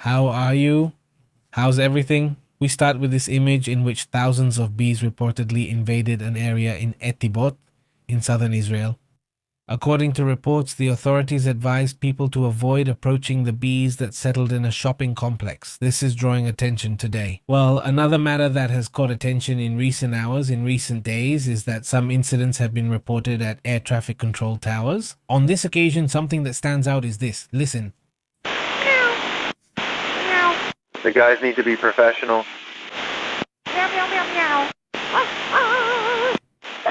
How are you? How's everything? We start with this image in which thousands of bees reportedly invaded an area in Etibot in southern Israel. According to reports, the authorities advised people to avoid approaching the bees that settled in a shopping complex. This is drawing attention today. Well, another matter that has caught attention in recent hours, in recent days, is that some incidents have been reported at air traffic control towers. On this occasion, something that stands out is this. Listen. The guys need to be professional.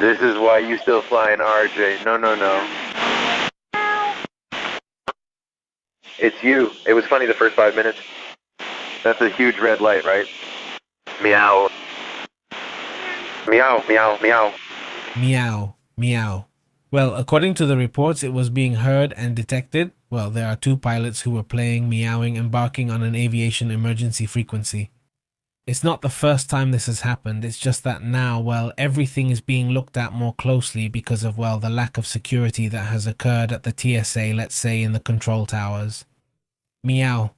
This is why you still fly an RJ. No, no, no. It's you. It was funny the first 5 minutes. That's a huge red light, right? Meow. Meow, meow, meow. Meow, meow. Well, according to the reports, it was being heard and detected. Well, there are two pilots who were playing, meowing, and barking on an aviation emergency frequency. It's not the first time this has happened. It's just that now, well, everything is being looked at more closely because of, well, the lack of security that has occurred at the TSA, let's say, in the control towers. Meow,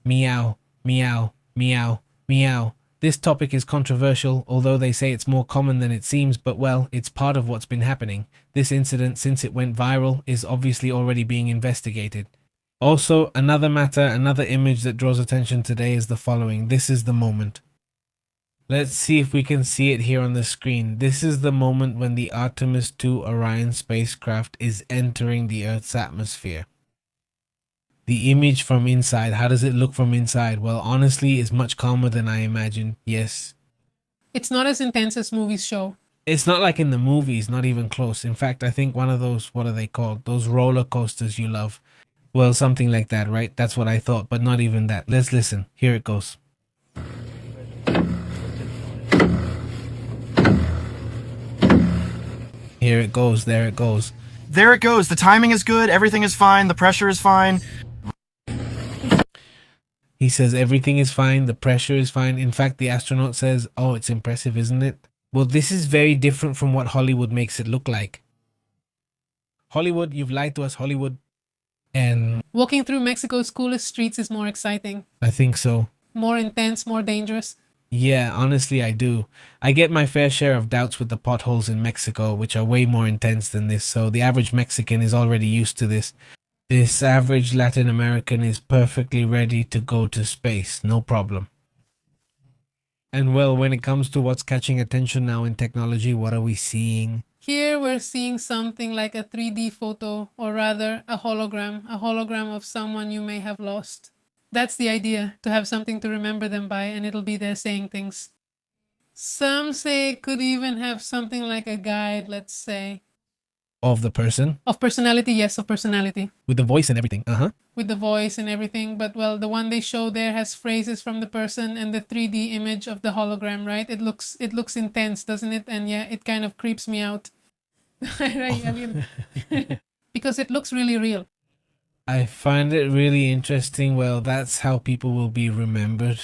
meow, meow, meow, meow. This topic is controversial, although they say it's more common than it seems, but well, it's part of what's been happening. This incident, since it went viral, is obviously already being investigated. Also, another matter, another image that draws attention today is the following. This is the moment. Let's see if we can see it here on the screen. This is the moment when the Artemis 2 Orion spacecraft is entering the Earth's atmosphere. The image from inside, how does it look from inside? Well, honestly, it's much calmer than I imagined. Yes. It's not as intense as movies show. It's not like in the movies, not even close. In fact, I think one of those, what are they called? Those roller coasters you love. Well, something like that, right? That's what I thought, but not even that. Let's listen. Here it goes. Here it goes. There it goes. There it goes. The timing is good. Everything is fine. The pressure is fine. He says everything is fine. The pressure is fine. In fact, the astronaut says, oh, it's impressive, isn't it? Well, this is very different from what Hollywood makes it look like. Hollywood, you've lied to us, Hollywood. And Walking through Mexico's coolest streets is more exciting. I think so. More intense, more dangerous. Yeah, honestly, I do. I get my fair share of doubts with the potholes in Mexico, which are way more intense than this, so the average Mexican is already used to this. This average Latin American is perfectly ready to go to space, no problem. And well, when it comes to what's catching attention now in technology, what are we seeing? Here we're seeing something like a 3D photo, or rather a hologram of someone you may have lost. That's the idea, to have something to remember them by, and it'll be there saying things. Some say it could even have something like a guide, let's say. Of the person? Of personality, yes, of personality. With the voice and everything, With the voice and everything, but well, the one they show there has phrases from the person and the 3D image of the hologram, right? It looks intense, doesn't it? And yeah, it kind of creeps me out. Right? I mean, because it looks really real. I find it really interesting. Well, that's how people will be remembered.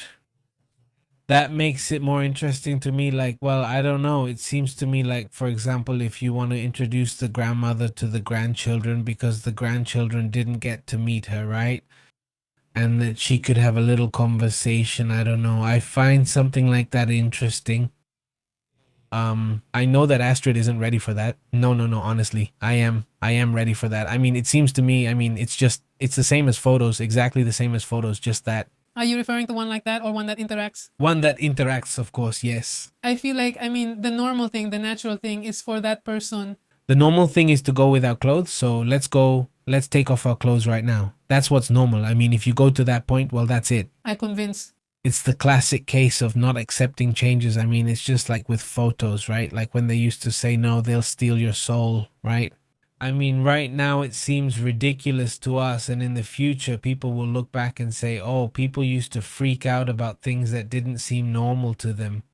That makes it more interesting to me. Like, well, I don't know. It seems to me like, for example, if you want to introduce the grandmother to the grandchildren because the grandchildren didn't get to meet her, right? And that she could have a little conversation. I don't know. I find something like that interesting. I know that Astrid isn't ready for that. No, honestly. I am ready for that. I mean, it seems to me, it's the same as photos, exactly the same as photos, just that. Are you referring to one like that or one that interacts? One that interacts, of course, yes. I feel like, the normal thing, the natural thing is for that person. The normal thing is to go without clothes, so let's take off our clothes right now. That's what's normal. If you go to that point, well, that's it. I convince. It's the classic case of not accepting changes. It's just like with photos, right? Like when they used to say, no, they'll steal your soul, right? Right now it seems ridiculous to us, and in the future people will look back and say, oh, people used to freak out about things that didn't seem normal to them.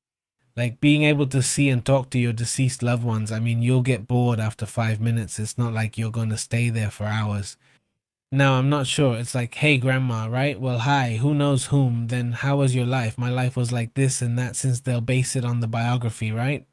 Like being able to see and talk to your deceased loved ones. You'll get bored after 5 minutes. It's not like you're going to stay there for hours. Now, I'm not sure. It's like, hey, grandma, right? Well, hi, who knows whom? Then how was your life? My life was like this and that, since they'll base it on the biography, right?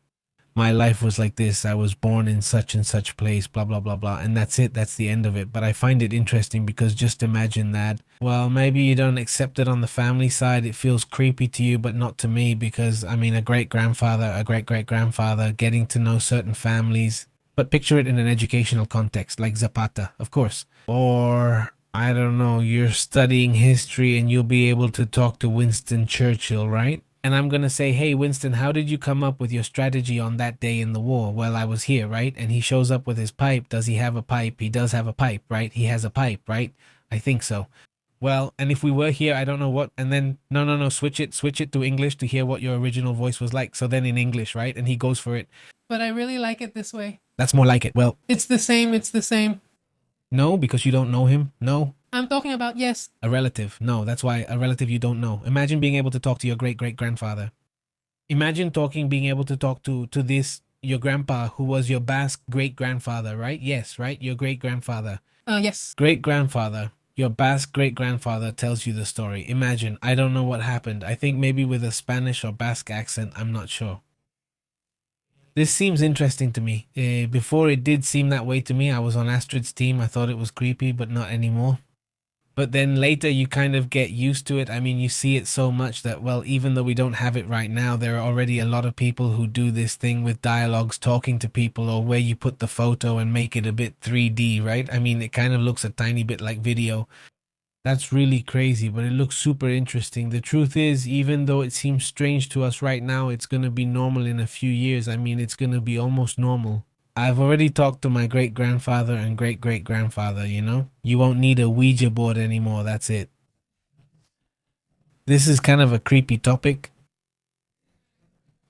my life was like this. I was born in such and such place, blah, blah, blah, blah. And that's it. That's the end of it. But I find it interesting because just imagine that. Well, maybe you don't accept it on the family side. It feels creepy to you, but not to me because, I mean, a great-grandfather, a great-great-grandfather, getting to know certain families. But picture it in an educational context, like Zapata, of course. Or, I don't know, you're studying history and you'll be able to talk to Winston Churchill, right? And I'm going to say, hey, Winston, how did you come up with your strategy on that day in the war? Well, I was here, right? And he shows up with his pipe. Does he have a pipe? He does have a pipe, right? He has a pipe, right? I think so. Well, and if we were here, I don't know what, and then, no, switch it to English to hear what your original voice was like. So then in English, right? And he goes for it. But I really like it this way. That's more like it. Well, It's the same. no, because you don't know him. No. I'm talking about, yes. A relative. No, that's why a relative you don't know. Imagine being able to talk to your great-great-grandfather. Imagine being able to talk to this, your grandpa, who was your Basque great-grandfather, right? Yes, right? Your great-grandfather. Yes. Great-grandfather. Your Basque great-grandfather tells you the story. Imagine. I don't know what happened. I think maybe with a Spanish or Basque accent. I'm not sure. This seems interesting to me. Before it did seem that way to me. I was on Astrid's team. I thought it was creepy, but not anymore. But then later you kind of get used to it. I mean, you see it so much that, well, even though we don't have it right now, there are already a lot of people who do this thing with dialogues, talking to people, or where you put the photo and make it a bit 3D, right? I mean, it kind of looks a tiny bit like video. That's really crazy, but it looks super interesting. The truth is, even though it seems strange to us right now, it's going to be normal in a few years. I mean, it's going to be almost normal. I've already talked to my great-grandfather and great-great-grandfather, you know? You won't need a Ouija board anymore, that's it. This is kind of a creepy topic.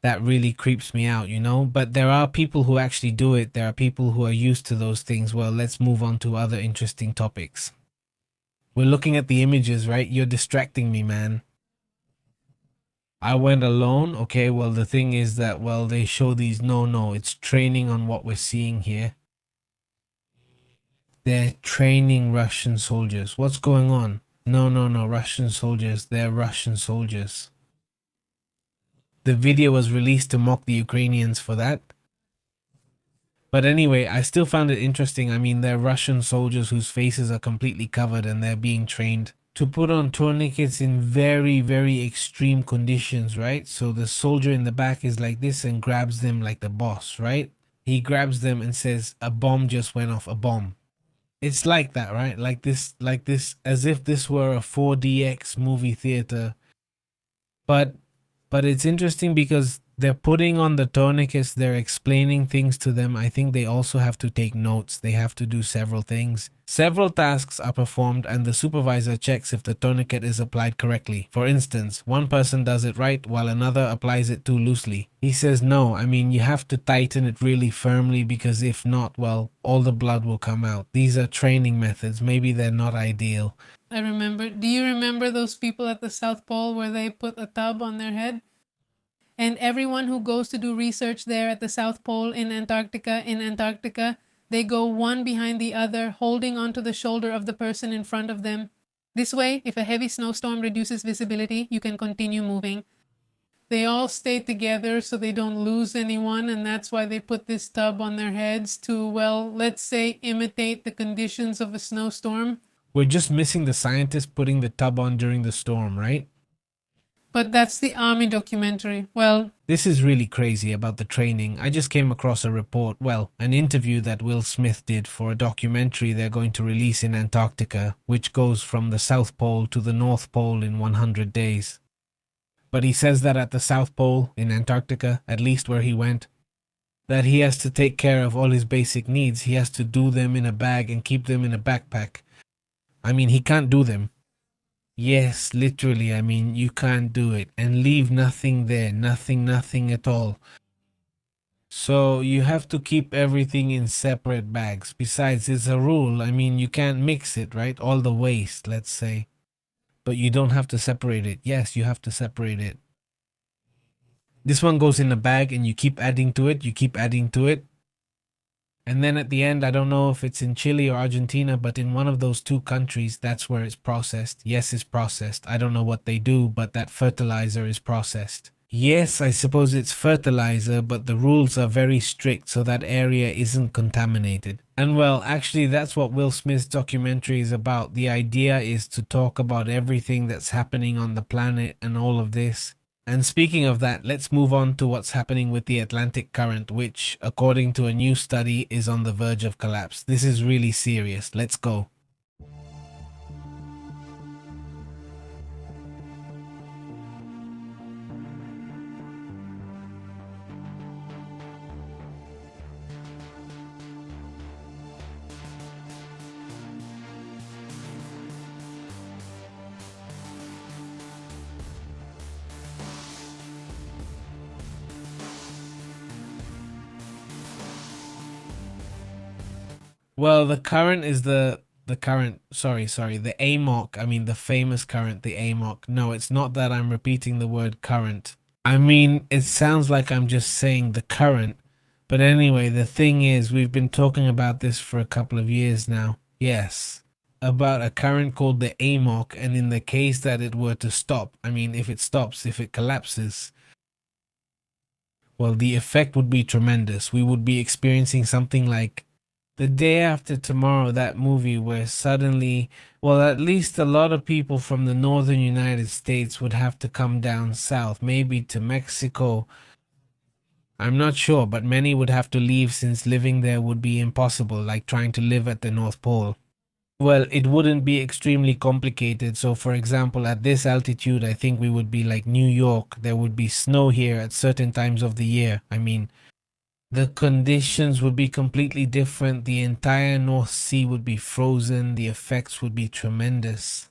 That really creeps me out, you know? But there are people who actually do it. There are people who are used to those things. Well, let's move on to other interesting topics. We're looking at the images, right? You're distracting me, man. I went alone. Okay, well, the thing is that, well, they show these. No, it's training on what we're seeing here. They're training Russian soldiers. What's going on? No, Russian soldiers. They're Russian soldiers. The video was released to mock the Ukrainians for that. But anyway, I still found it interesting. I mean, they're Russian soldiers whose faces are completely covered and they're being trained to put on tourniquets in very, very extreme conditions, right? So the soldier in the back is like this and grabs them like the boss, right? He grabs them and says, a bomb just went off, a bomb. It's like that, right? Like this, as if this were a 4DX movie theater. But it's interesting because they're putting on the tourniquets, they're explaining things to them. I think they also have to take notes. They have to do several things. Several tasks are performed and the supervisor checks if the tourniquet is applied correctly. For instance, one person does it right while another applies it too loosely. He says no, I mean, you have to tighten it really firmly because if not, well, all the blood will come out. These are training methods. Maybe they're not ideal. I remember. Do you remember those people at the South Pole where they put a tub on their head? And everyone who goes to do research there at the South Pole in Antarctica, they go one behind the other, holding onto the shoulder of the person in front of them. This way, if a heavy snowstorm reduces visibility, you can continue moving. They all stay together so they don't lose anyone, and that's why they put this tub on their heads to, well, let's say, imitate the conditions of a snowstorm. We're just missing the scientist putting the tub on during the storm, right? But that's the army documentary. Well, this is really crazy about the training. I just came across a report, well, an interview that Will Smith did for a documentary they're going to release in Antarctica, which goes from the South Pole to the North Pole in 100 days. But he says that at the South Pole, in Antarctica, at least where he went, that he has to take care of all his basic needs. He has to do them in a bag and keep them in a backpack. I mean, he can't do them. Yes, literally, I mean, you can't do it. And leave nothing there, nothing at all. So you have to keep everything in separate bags. Besides, it's a rule. I mean, you can't mix it, right? All the waste, let's say. But you don't have to separate it. Yes, you have to separate it. This one goes in a bag and you keep adding to it, And then at the end, I don't know if it's in Chile or Argentina, but in one of those two countries, that's where it's processed. Yes, it's processed. I don't know what they do, but that fertilizer is processed. Yes, I suppose it's fertilizer, but the rules are very strict so that area isn't contaminated. And well, actually, that's what Will Smith's documentary is about. The idea is to talk about everything that's happening on the planet and all of this. And speaking of that, let's move on to what's happening with the Atlantic current, which, according to a new study, is on the verge of collapse. This is really serious. Let's go. Well, the current is the current, the AMOC. I mean, the famous current, the AMOC. No, it's not that I'm repeating the word current. I mean, it sounds like I'm just saying the current. But anyway, the thing is, we've been talking about this for a couple of years now. Yes, about a current called the AMOC, and in the case that it were to stop, I mean, if it stops, if it collapses, well, the effect would be tremendous. We would be experiencing something like The Day After Tomorrow, that movie where suddenly, well, at least a lot of people from the northern United States would have to come down south, maybe to Mexico. I'm not sure, but many would have to leave since living there would be impossible, like trying to live at the North Pole. Well, it wouldn't be extremely complicated. So, for example, at this altitude, I think we would be like New York. There would be snow here at certain times of the year. I mean, the conditions would be completely different. The entire North Sea would be frozen. The effects would be tremendous.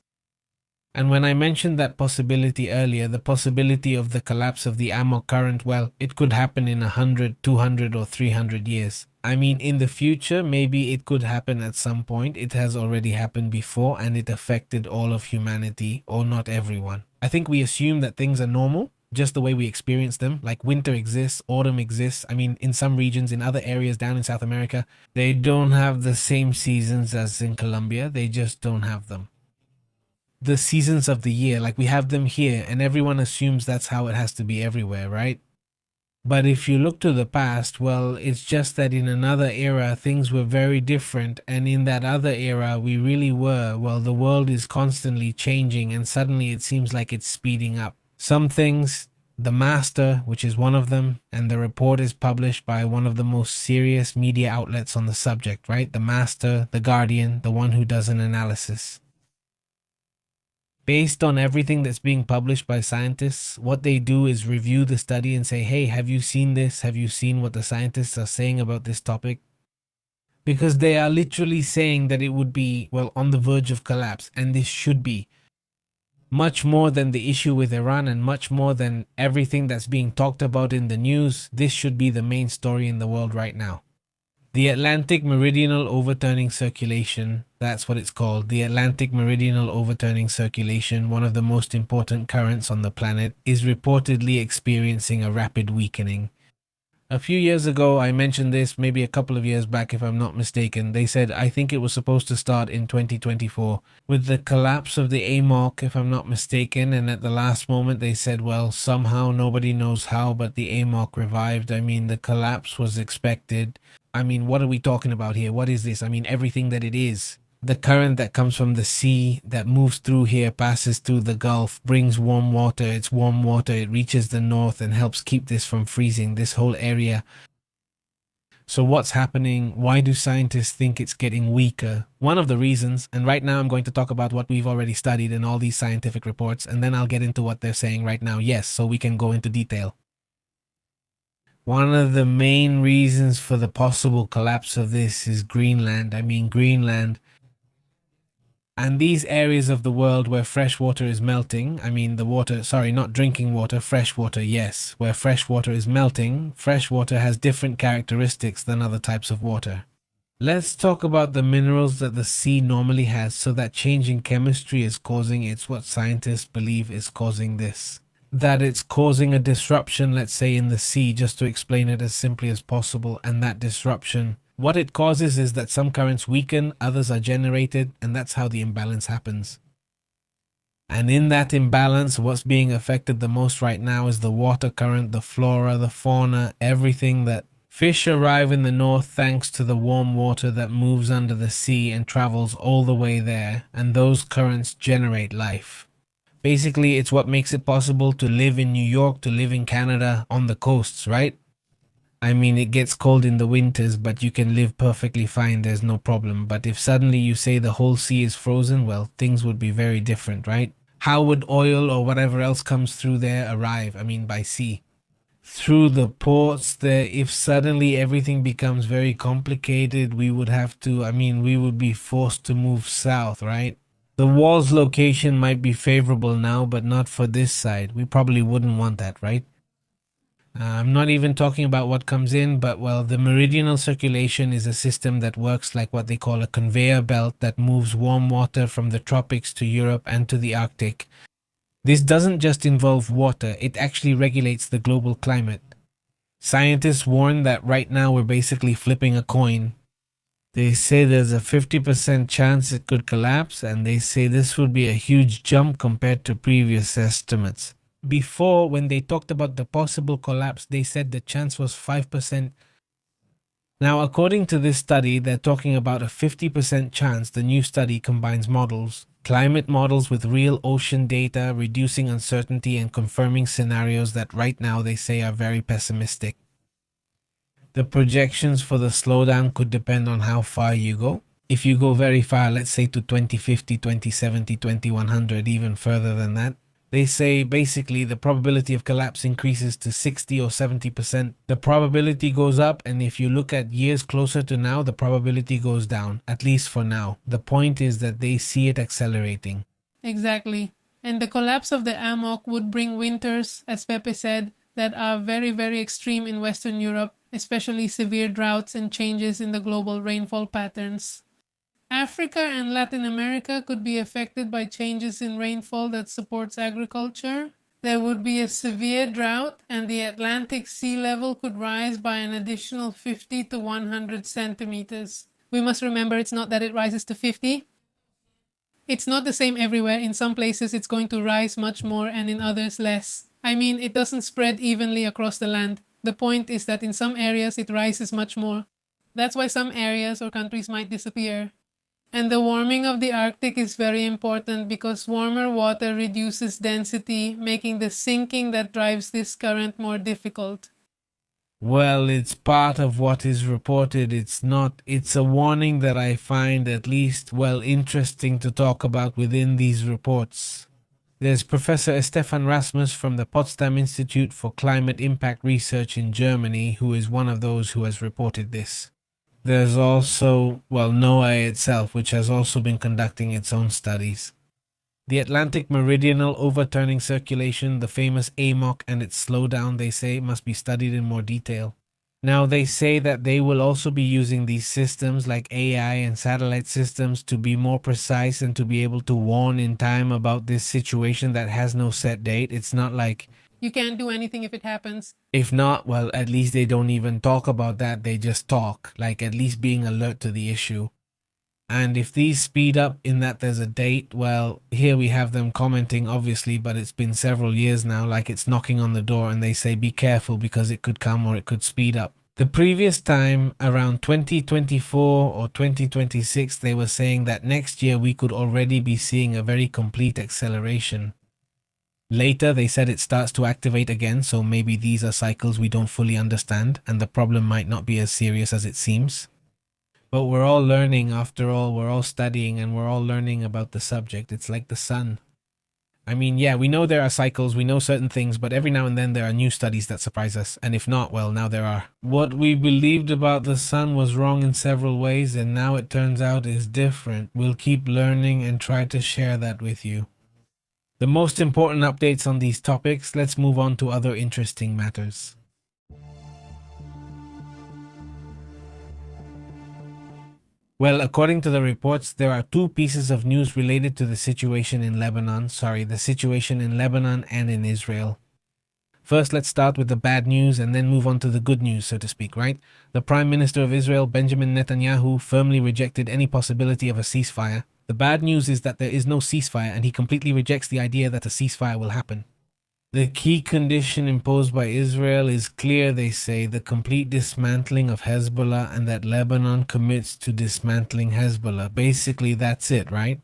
And when I mentioned that possibility earlier, the possibility of the collapse of the AMOC current, well, it could happen in 100, 200, or 300 years. I mean, in the future, maybe it could happen at some point. It has already happened before, and it affected all of humanity, or not everyone. I think we assume that things are normal, just the way we experience them. Like winter exists, autumn exists. I mean, in some regions, in other areas down in South America, they don't have the same seasons as in Colombia. They just don't have them. The seasons of the year, like we have them here, and everyone assumes that's how it has to be everywhere, right? But if you look to the past, well, it's just that in another era, things were very different. And in that other era, we really were, well, the world is constantly changing, and suddenly it seems like it's speeding up. Some things, The Master, which is one of them, and the report is published by one of the most serious media outlets on the subject, right? The Master, The Guardian, the one who does an analysis. Based on everything that's being published by scientists, what they do is review the study and say, hey, have you seen this? Have you seen what the scientists are saying about this topic? Because they are literally saying that it would be, well, on the verge of collapse, and this should be. Much more than the issue with Iran and much more than everything that's being talked about in the news, this should be the main story in the world right now. The Atlantic Meridional Overturning Circulation, that's what it's called. The Atlantic Meridional Overturning Circulation, one of the most important currents on the planet, is reportedly experiencing a rapid weakening. A few years ago, I mentioned this, maybe a couple of years back if I'm not mistaken. They said, I think it was supposed to start in 2024 with the collapse of the AMOC, if I'm not mistaken. And at the last moment, they said, well, somehow, nobody knows how, but the AMOC revived. I mean, the collapse was expected. I mean, what are we talking about here? What is this? I mean, everything that it is. The current that comes from the sea that moves through here, passes through the Gulf, brings warm water. It's warm water. It reaches the north and helps keep this from freezing, this whole area. So what's happening? Why do scientists think it's getting weaker? One of the reasons, and right now I'm going to talk about what we've already studied in all these scientific reports, and then I'll get into what they're saying right now. Yes, so we can go into detail. One of the main reasons for the possible collapse of this is Greenland. I mean, Greenland. And these areas of the world where fresh water is melting, I mean the water, sorry, not drinking water, fresh water, yes. Where fresh water is melting, fresh water has different characteristics than other types of water. Let's talk about the minerals that the sea normally has. So that change in chemistry is causing, it's what scientists believe is causing this. That it's causing a disruption, let's say in the sea, just to explain it as simply as possible, and that disruption, what it causes is that some currents weaken, others are generated, and that's how the imbalance happens. And in that imbalance, what's being affected the most right now is the water current, the flora, the fauna, everything. That fish arrive in the north thanks to the warm water that moves under the sea and travels all the way there, and those currents generate life. Basically, it's what makes it possible to live in New York, to live in Canada, on the coasts, right? I mean, it gets cold in the winters, but you can live perfectly fine, there's no problem. But if suddenly you say the whole sea is frozen, well, things would be very different, right? How would oil or whatever else comes through there arrive? I mean, by sea. Through the ports there. If suddenly everything becomes very complicated, we would have to, we would be forced to move south, right? The wall's location might be favorable now, but not for this side. We probably wouldn't want that, right? I'm not even talking about what comes in, but well, the meridional circulation is a system that works like what they call a conveyor belt that moves warm water from the tropics to Europe and to the Arctic. This doesn't just involve water, it actually regulates the global climate. Scientists warn that right now we're basically flipping a coin. They say there's a 50% chance it could collapse, and they say this would be a huge jump compared to previous estimates. Before, when they talked about the possible collapse, they said the chance was 5%. Now, according to this study, they're talking about a 50% chance. The new study combines models, climate models with real ocean data, reducing uncertainty and confirming scenarios that right now they say are very pessimistic. The projections for the slowdown could depend on how far you go. If you go very far, let's say to 2050, 2070, 2100, even further than that, they say basically the probability of collapse increases to 60 or 70%. The probability goes up, and if you look at years closer to now, the probability goes down, at least for now. The point is that they see it accelerating. Exactly. And the collapse of the AMOC would bring winters, as Pepe said, that are very, very extreme in Western Europe, especially severe droughts and changes in the global rainfall patterns. Africa and Latin America could be affected by changes in rainfall that supports agriculture. There would be a severe drought, and the Atlantic sea level could rise by an additional 50 to 100 centimeters. We must remember it's not that it rises to 50. It's not the same everywhere. In some places it's going to rise much more and in others less. It doesn't spread evenly across the land. The point is that in some areas it rises much more. That's why some areas or countries might disappear. And the warming of the Arctic is very important because warmer water reduces density, making the sinking that drives this current more difficult. Well, it's part of what is reported. It's a warning that I find at least, interesting to talk about within these reports. There's Professor Stefan Rasmus from the Potsdam Institute for Climate Impact Research in Germany, who is one of those who has reported this. There's also, NOAA itself, which has also been conducting its own studies. The Atlantic Meridional Overturning Circulation, the famous AMOC, and its slowdown, they say, must be studied in more detail. Now, they say that they will also be using these systems like AI and satellite systems to be more precise and to be able to warn in time about this situation that has no set date. It's not like you can't do anything if it happens. If not, at least they don't even talk about that. They just talk, like at least being alert to the issue. And if these speed up in that there's a date, here we have them commenting, obviously, but it's been several years now, like it's knocking on the door and they say be careful because it could come or it could speed up. The previous time, around 2024 or 2026, they were saying that next year we could already be seeing a very complete acceleration. Later, they said it starts to activate again, so maybe these are cycles we don't fully understand, and the problem might not be as serious as it seems. But we're all learning, after all, we're all studying, and we're all learning about the subject. It's like the sun. We know there are cycles, we know certain things, but every now and then there are new studies that surprise us, and if not, now there are. What we believed about the sun was wrong in several ways, and now it turns out is different. We'll keep learning and try to share that with you. The most important updates on these topics, let's move on to other interesting matters. According to the reports, there are two pieces of news related to the situation in Lebanon. The situation in Lebanon and in Israel. First, let's start with the bad news and then move on to the good news, so to speak, right? The Prime Minister of Israel, Benjamin Netanyahu, firmly rejected any possibility of a ceasefire. The bad news is that there is no ceasefire, and he completely rejects the idea that a ceasefire will happen. The key condition imposed by Israel is clear, they say, the complete dismantling of Hezbollah, and that Lebanon commits to dismantling Hezbollah. Basically, that's it, right?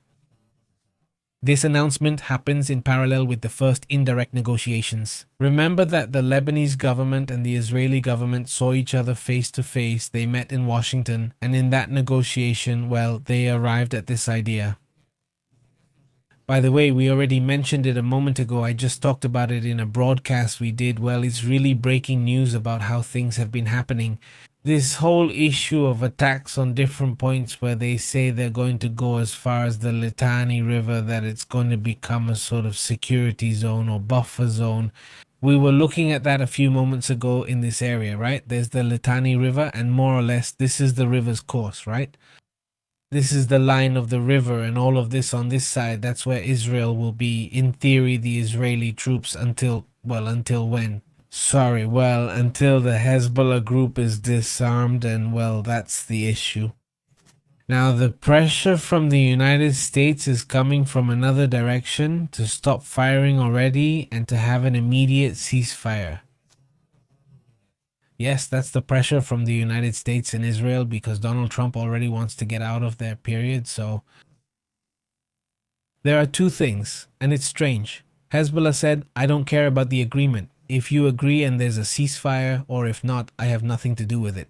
This announcement happens in parallel with the first indirect negotiations. Remember that the Lebanese government and the Israeli government saw each other face to face. They met in Washington, and in that negotiation, well, they arrived at this idea. By the way, we already mentioned it a moment ago. I just talked about it in a broadcast we did. Well, it's really breaking news about how things have been happening. This whole issue of attacks on different points where they say they're going to go as far as the Litani River, that it's going to become a sort of security zone or buffer zone. We were looking at that a few moments ago in this area, right? There's the Litani River, and more or less this is the river's course, right? This is the line of the river, and all of this on this side, that's where Israel will be, in theory, the Israeli troops until when? Until the Hezbollah group is disarmed, and well, that's the issue. Now, the pressure from the United States is coming from another direction to stop firing already and to have an immediate ceasefire. Yes, that's the pressure from the United States and Israel, because Donald Trump already wants to get out of their period. So there are two things, and it's strange. Hezbollah said, I don't care about the agreement. If you agree and there's a ceasefire, or if not, I have nothing to do with it.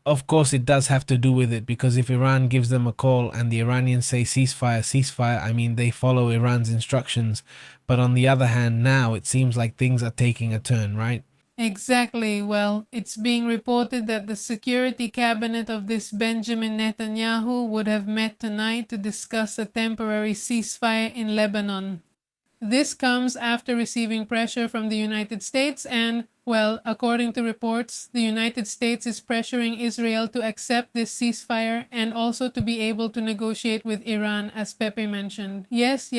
Of course, it does have to do with it, because if Iran gives them a call and the Iranians say ceasefire, ceasefire, I mean, they follow Iran's instructions. But on the other hand, now it seems like things are taking a turn, right? Exactly. Well, it's being reported that the security cabinet of this Benjamin Netanyahu would have met tonight to discuss a temporary ceasefire in Lebanon. This comes after receiving pressure from the United States and, well, according to reports, the United States is pressuring Israel to accept this ceasefire and also to be able to negotiate with Iran, as Pepe mentioned. Yes.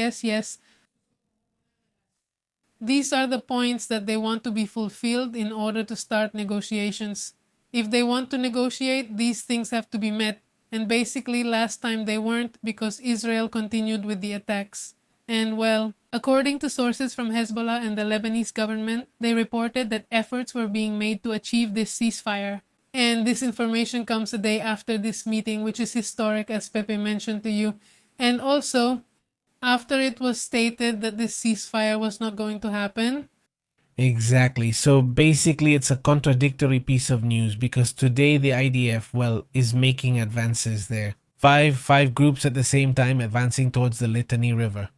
These are the points that they want to be fulfilled in order to start negotiations. If they want to negotiate, these things have to be met. And basically, last time they weren't because Israel continued with the attacks. And well, according to sources from Hezbollah and the Lebanese government, they reported that efforts were being made to achieve this ceasefire. And this information comes a day after this meeting, which is historic, as Pepe mentioned to you. And also, after it was stated that this ceasefire was not going to happen. Exactly. So basically, it's a contradictory piece of news, because today the IDF, well, is making advances there. Five groups at the same time advancing towards the Litani River.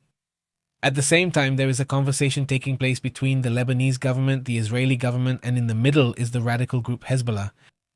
At the same time, there is a conversation taking place between the Lebanese government, the Israeli government, and in the middle is the radical group Hezbollah.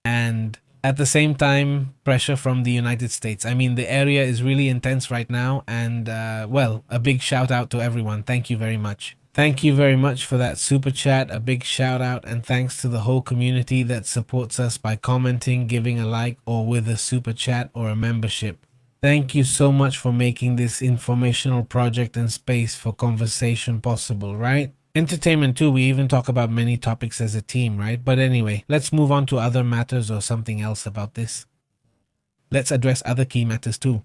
And at the same time, pressure from the United States. I mean, the area is really intense right now. And, well, a big shout out to everyone. Thank you very much. Thank you very much for that super chat. A big shout out, and thanks to the whole community that supports us by commenting, giving a like, or with a super chat or a membership. Thank you so much for making this informational project and space for conversation possible, right? Entertainment too, we even talk about many topics as a team, right? But anyway, let's move on to other matters or something else about this. Let's address other key matters too.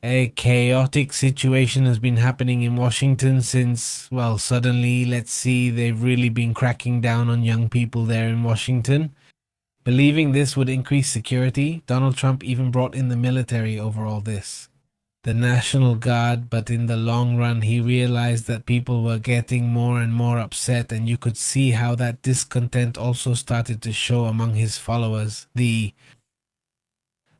A chaotic situation has been happening in Washington since, well, suddenly, let's see, they've really been cracking down on young people there in Washington. Believing this would increase security, Donald Trump even brought in the military over all this. The National Guard, but in the long run, he realized that people were getting more and more upset, and you could see how that discontent also started to show among his followers.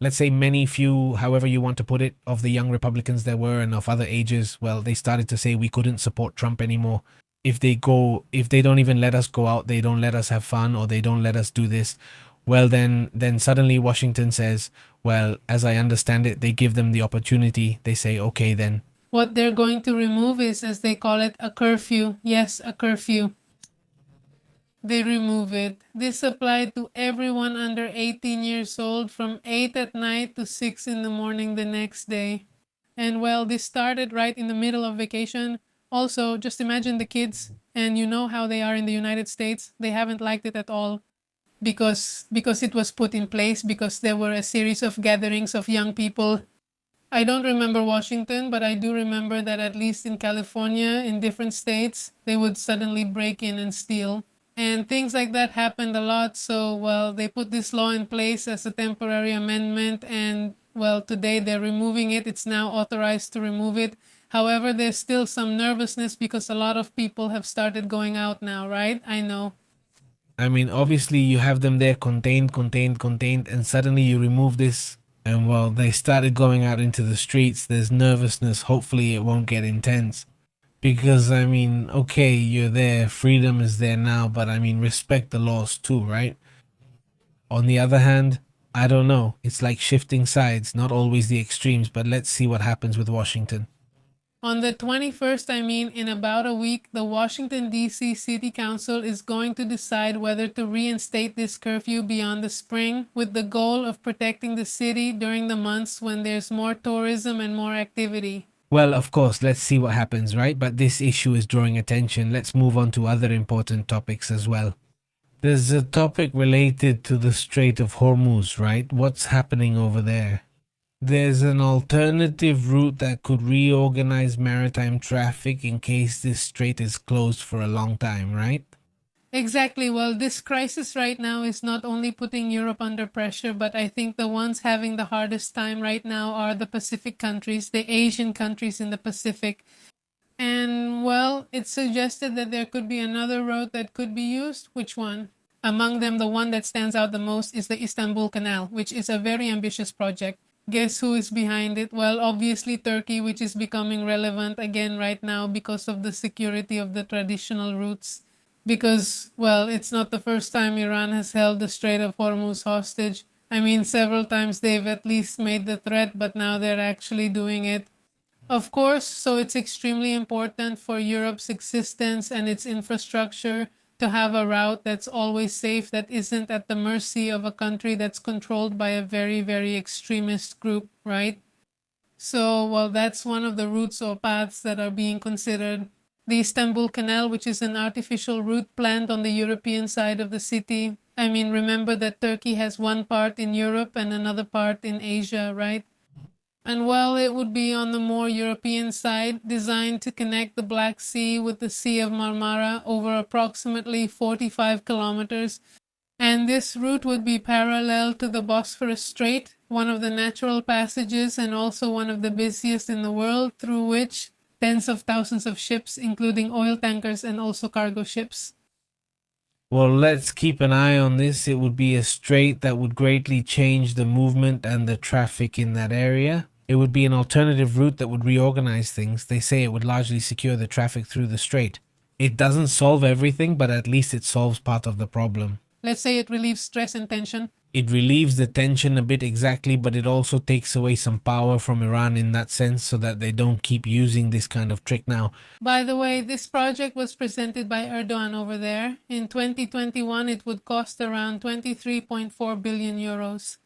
Let's say few, however you want to put it, of the young Republicans there were and of other ages, well, they started to say we couldn't support Trump anymore. If they don't even let us go out, they don't let us have fun, or they don't let us do this, well, then suddenly Washington says, well, as I understand it, they give them the opportunity. They say, okay, then. What they're going to remove is, as they call it, a curfew. Yes, a curfew. They remove it. This applied to everyone under 18 years old from 8 at night to 6 in the morning the next day. And well, this started right in the middle of vacation. Also, just imagine the kids, and you know how they are in the United States. They haven't liked it at all because it was put in place, because there were a series of gatherings of young people. I don't remember Washington, but I do remember that at least in California, in different states, they would suddenly break in and steal. And things like that happened a lot. So, well, they put this law in place as a temporary amendment. And, well, today they're removing it. It's now authorized to remove it. However, there's still some nervousness because a lot of people have started going out now, right? I know. I mean, obviously you have them there contained, and suddenly you remove this, and well, they started going out into the streets. There's nervousness. Hopefully it won't get intense. Because, I mean, okay, you're there, freedom is there now, but I mean, respect the laws too, right? On the other hand, I don't know. It's like shifting sides, not always the extremes, but let's see what happens with Washington. On the 21st, I mean, in about a week, the Washington, D.C. City Council is going to decide whether to reinstate this curfew beyond the spring, with the goal of protecting the city during the months when there's more tourism and more activity. Well, of course, let's see what happens, right? But this issue is drawing attention. Let's move on to other important topics as well. There's a topic related to the Strait of Hormuz, right? What's happening over there? There's an alternative route that could reorganize maritime traffic in case this strait is closed for a long time, right? Exactly. Well, this crisis right now is not only putting Europe under pressure, but I think the ones having the hardest time right now are the Pacific countries, the Asian countries in the Pacific. And, well, it's suggested that there could be another road that could be used. Which one? Among them, the one that stands out the most is the Istanbul Canal, which is a very ambitious project. Guess who is behind it? Well, obviously Turkey, which is becoming relevant again right now because of the security of the traditional routes. Because, well, it's not the first time Iran has held the Strait of Hormuz hostage. I mean, several times they've at least made the threat, but now they're actually doing it. Of course, so it's extremely important for Europe's existence and its infrastructure to have a route that's always safe, that isn't at the mercy of a country that's controlled by a very, very extremist group, right? So, well, that's one of the routes or paths that are being considered. The Istanbul Canal, which is an artificial route planned on the European side of the city. I mean, remember that Turkey has one part in Europe and another part in Asia, right? And well, it would be on the more European side, designed to connect the Black Sea with the Sea of Marmara over approximately 45 kilometers. And this route would be parallel to the Bosphorus Strait, one of the natural passages and also one of the busiest in the world, through which tens of thousands of ships, including oil tankers and also cargo ships. Well, let's keep an eye on this. It would be a strait that would greatly change the movement and the traffic in that area. It would be an alternative route that would reorganize things. They say it would largely secure the traffic through the strait. It doesn't solve everything, but at least it solves part of the problem. Let's say it relieves stress and tension. It relieves the tension a bit, exactly, but it also takes away some power from Iran in that sense so that they don't keep using this kind of trick now. By the way, this project was presented by Erdogan over there. In 2021, it would cost around 23.4 billion euros,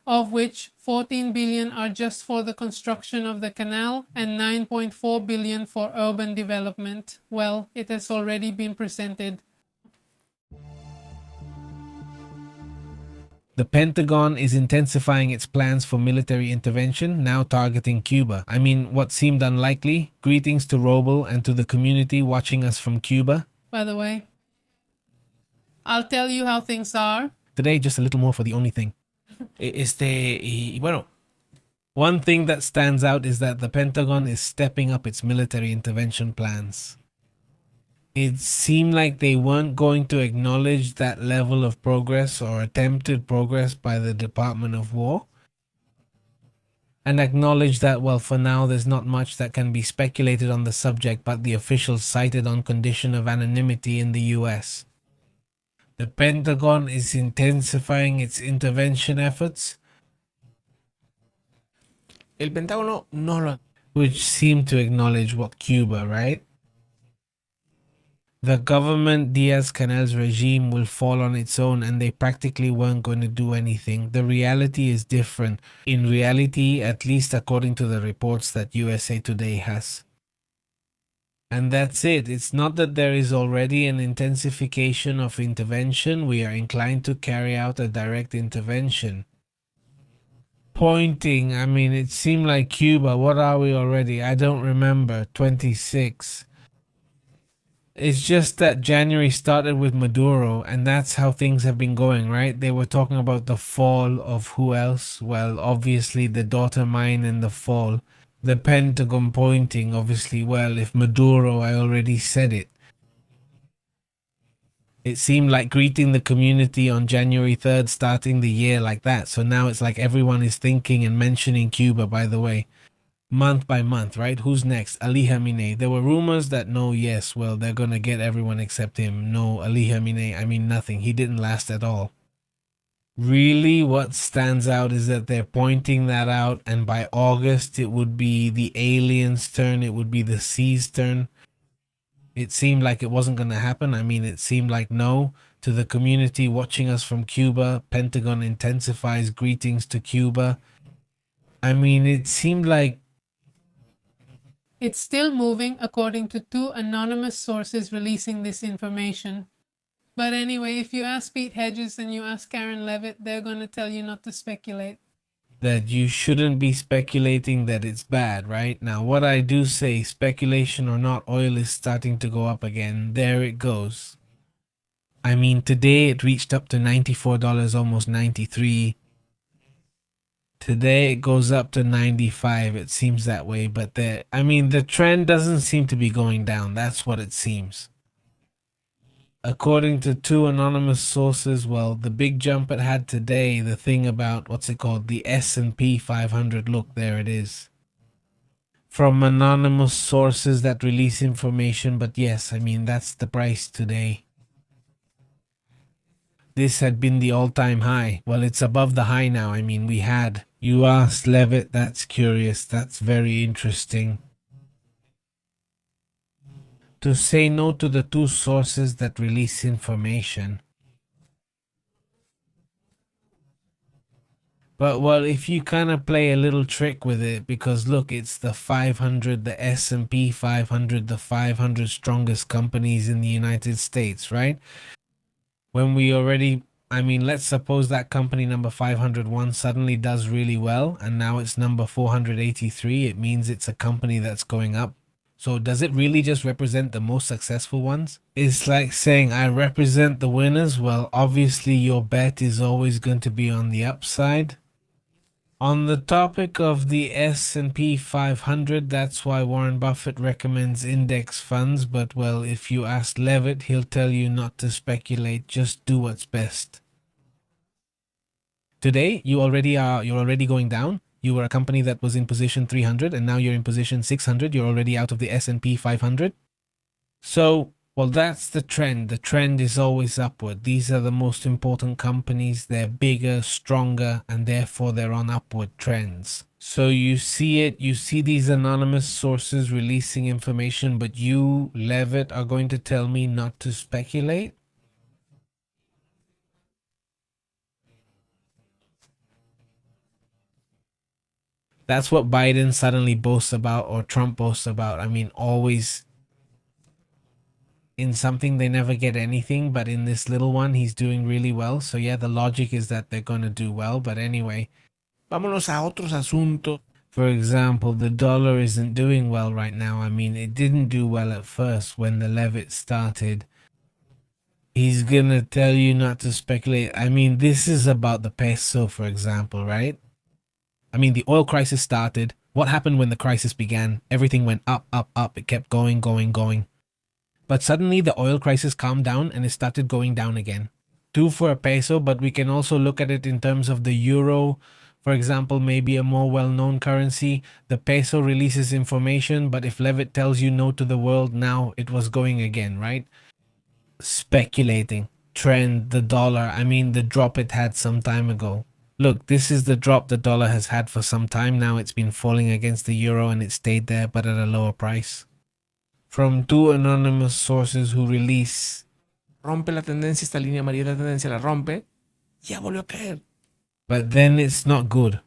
of which 14 billion are just for the construction of the canal and 9.4 billion for urban development. Well, it has already been presented. The Pentagon is intensifying its plans for military intervention, now targeting Cuba. I mean, what seemed unlikely? Greetings to Roble and to the community watching us from Cuba. By the way, I'll tell you how things are. Today, just a little more for the only thing. One thing that stands out is that the Pentagon is stepping up its military intervention plans. It seemed like they weren't going to acknowledge that level of progress or attempted progress by the Department of War, and acknowledge that, well, for now there's not much that can be speculated on the subject, but the officials cited on condition of anonymity in the US. The Pentagon is intensifying its intervention efforts, El Pentágono no lo, which seem to acknowledge what Cuba, right? The government Diaz-Canel's regime will fall on its own and they practically weren't going to do anything. The reality is different. In reality, at least according to the reports that USA Today has. And that's it. It's not that there is already an intensification of intervention. We are inclined to carry out a direct intervention. Pointing, I mean, it seemed like Cuba. What are we already? I don't remember. 26. It's just that January started with Maduro, and that's how things have been going, right? They were talking about the fall of who else? Well, obviously the daughter mine and the fall. The Pentagon pointing, obviously, well, if Maduro, I already said it. It seemed like greeting the community on January 3rd, starting the year like that. So now it's like everyone is thinking and mentioning Cuba, by the way. Month by month, right? Who's next? Ali Khamenei. There were rumors that no, yes, well, they're going to get everyone except him. No, Ali Khamenei, I mean nothing. He didn't last at all. Really, what stands out is that they're pointing that out, and by August, it would be the aliens' turn. It would be the sea's turn. It seemed like it wasn't going to happen. I mean, it seemed like no. To the community watching us from Cuba, Pentagon intensifies greetings to Cuba. I mean, it seemed like It's still moving according to 2 anonymous sources releasing this information. But anyway, if you ask Pete Hedges and you ask Karen Levitt, they're going to tell you not to speculate. that you shouldn't be speculating that it's bad, right? Now, what I do say, speculation or not, oil is starting to go up again. There it goes. I mean, today it reached up to $94, almost 93. Today it goes up to 95. It seems that way, but the trend doesn't seem to be going down. That's what it seems. According to 2 anonymous sources, well, the big jump it had today, the thing about, what's it called, the S&P 500, look, there it is. From anonymous sources that release information, but yes, I mean, that's the price today. This had been the all-time high. Well, it's above the high now. I mean, you asked Levitt, that's curious, that's very interesting. To say no to the 2 sources that release information. But, well, if you kind of play a little trick with it, because look, it's the 500, the S&P 500, the 500 strongest companies in the United States, right? When we already, I mean, let's suppose that company number 501 suddenly does really well, and now it's number 483. It means it's a company that's going up. So does it really just represent the most successful ones? It's like saying I represent the winners. Well, obviously your bet is always going to be on the upside. On the topic of the S&P 500, that's why Warren Buffett recommends index funds. But, well, if you ask Levitt, he'll tell you not to speculate. Just do what's best. Today, you're already going down. You were a company that was in position 300 and now you're in position 600. You're already out of the S&P 500. So, well, that's the trend. The trend is always upward. These are the most important companies. They're bigger, stronger, and therefore they're on upward trends. So you see it, you see these anonymous sources releasing information, but you, Levitt, are going to tell me not to speculate? That's what Biden suddenly boasts about, or Trump boasts about. I mean, always in something they never get anything, but in this little one he's doing really well. So yeah, the logic is that they're going to do well. But anyway, vámonos a otros asuntos. For example, the dollar isn't doing well right now. I mean, it didn't do well at first when the Levitt started. He's gonna tell you not to speculate. I mean, this is about the peso, for example, right? I mean, the oil crisis started. What happened when the crisis began? Everything went up, up, up. It kept going, going, going. But suddenly the oil crisis calmed down and it started going down again. 2 for a peso, but we can also look at it in terms of the euro. For example, maybe a more well-known currency. The peso releases information, but if Levitt tells you no to the world, now it was going again, right? Speculating. Trend, the dollar. I mean, the drop it had some time ago. Look, this is the drop the dollar has had for some time now. It's been falling against the euro and it stayed there, but at a lower price. from two anonymous sources who release. Rompe la tendencia, esta línea amarilla de la tendencia la rompe. Ya volvió a caer. But then it's not good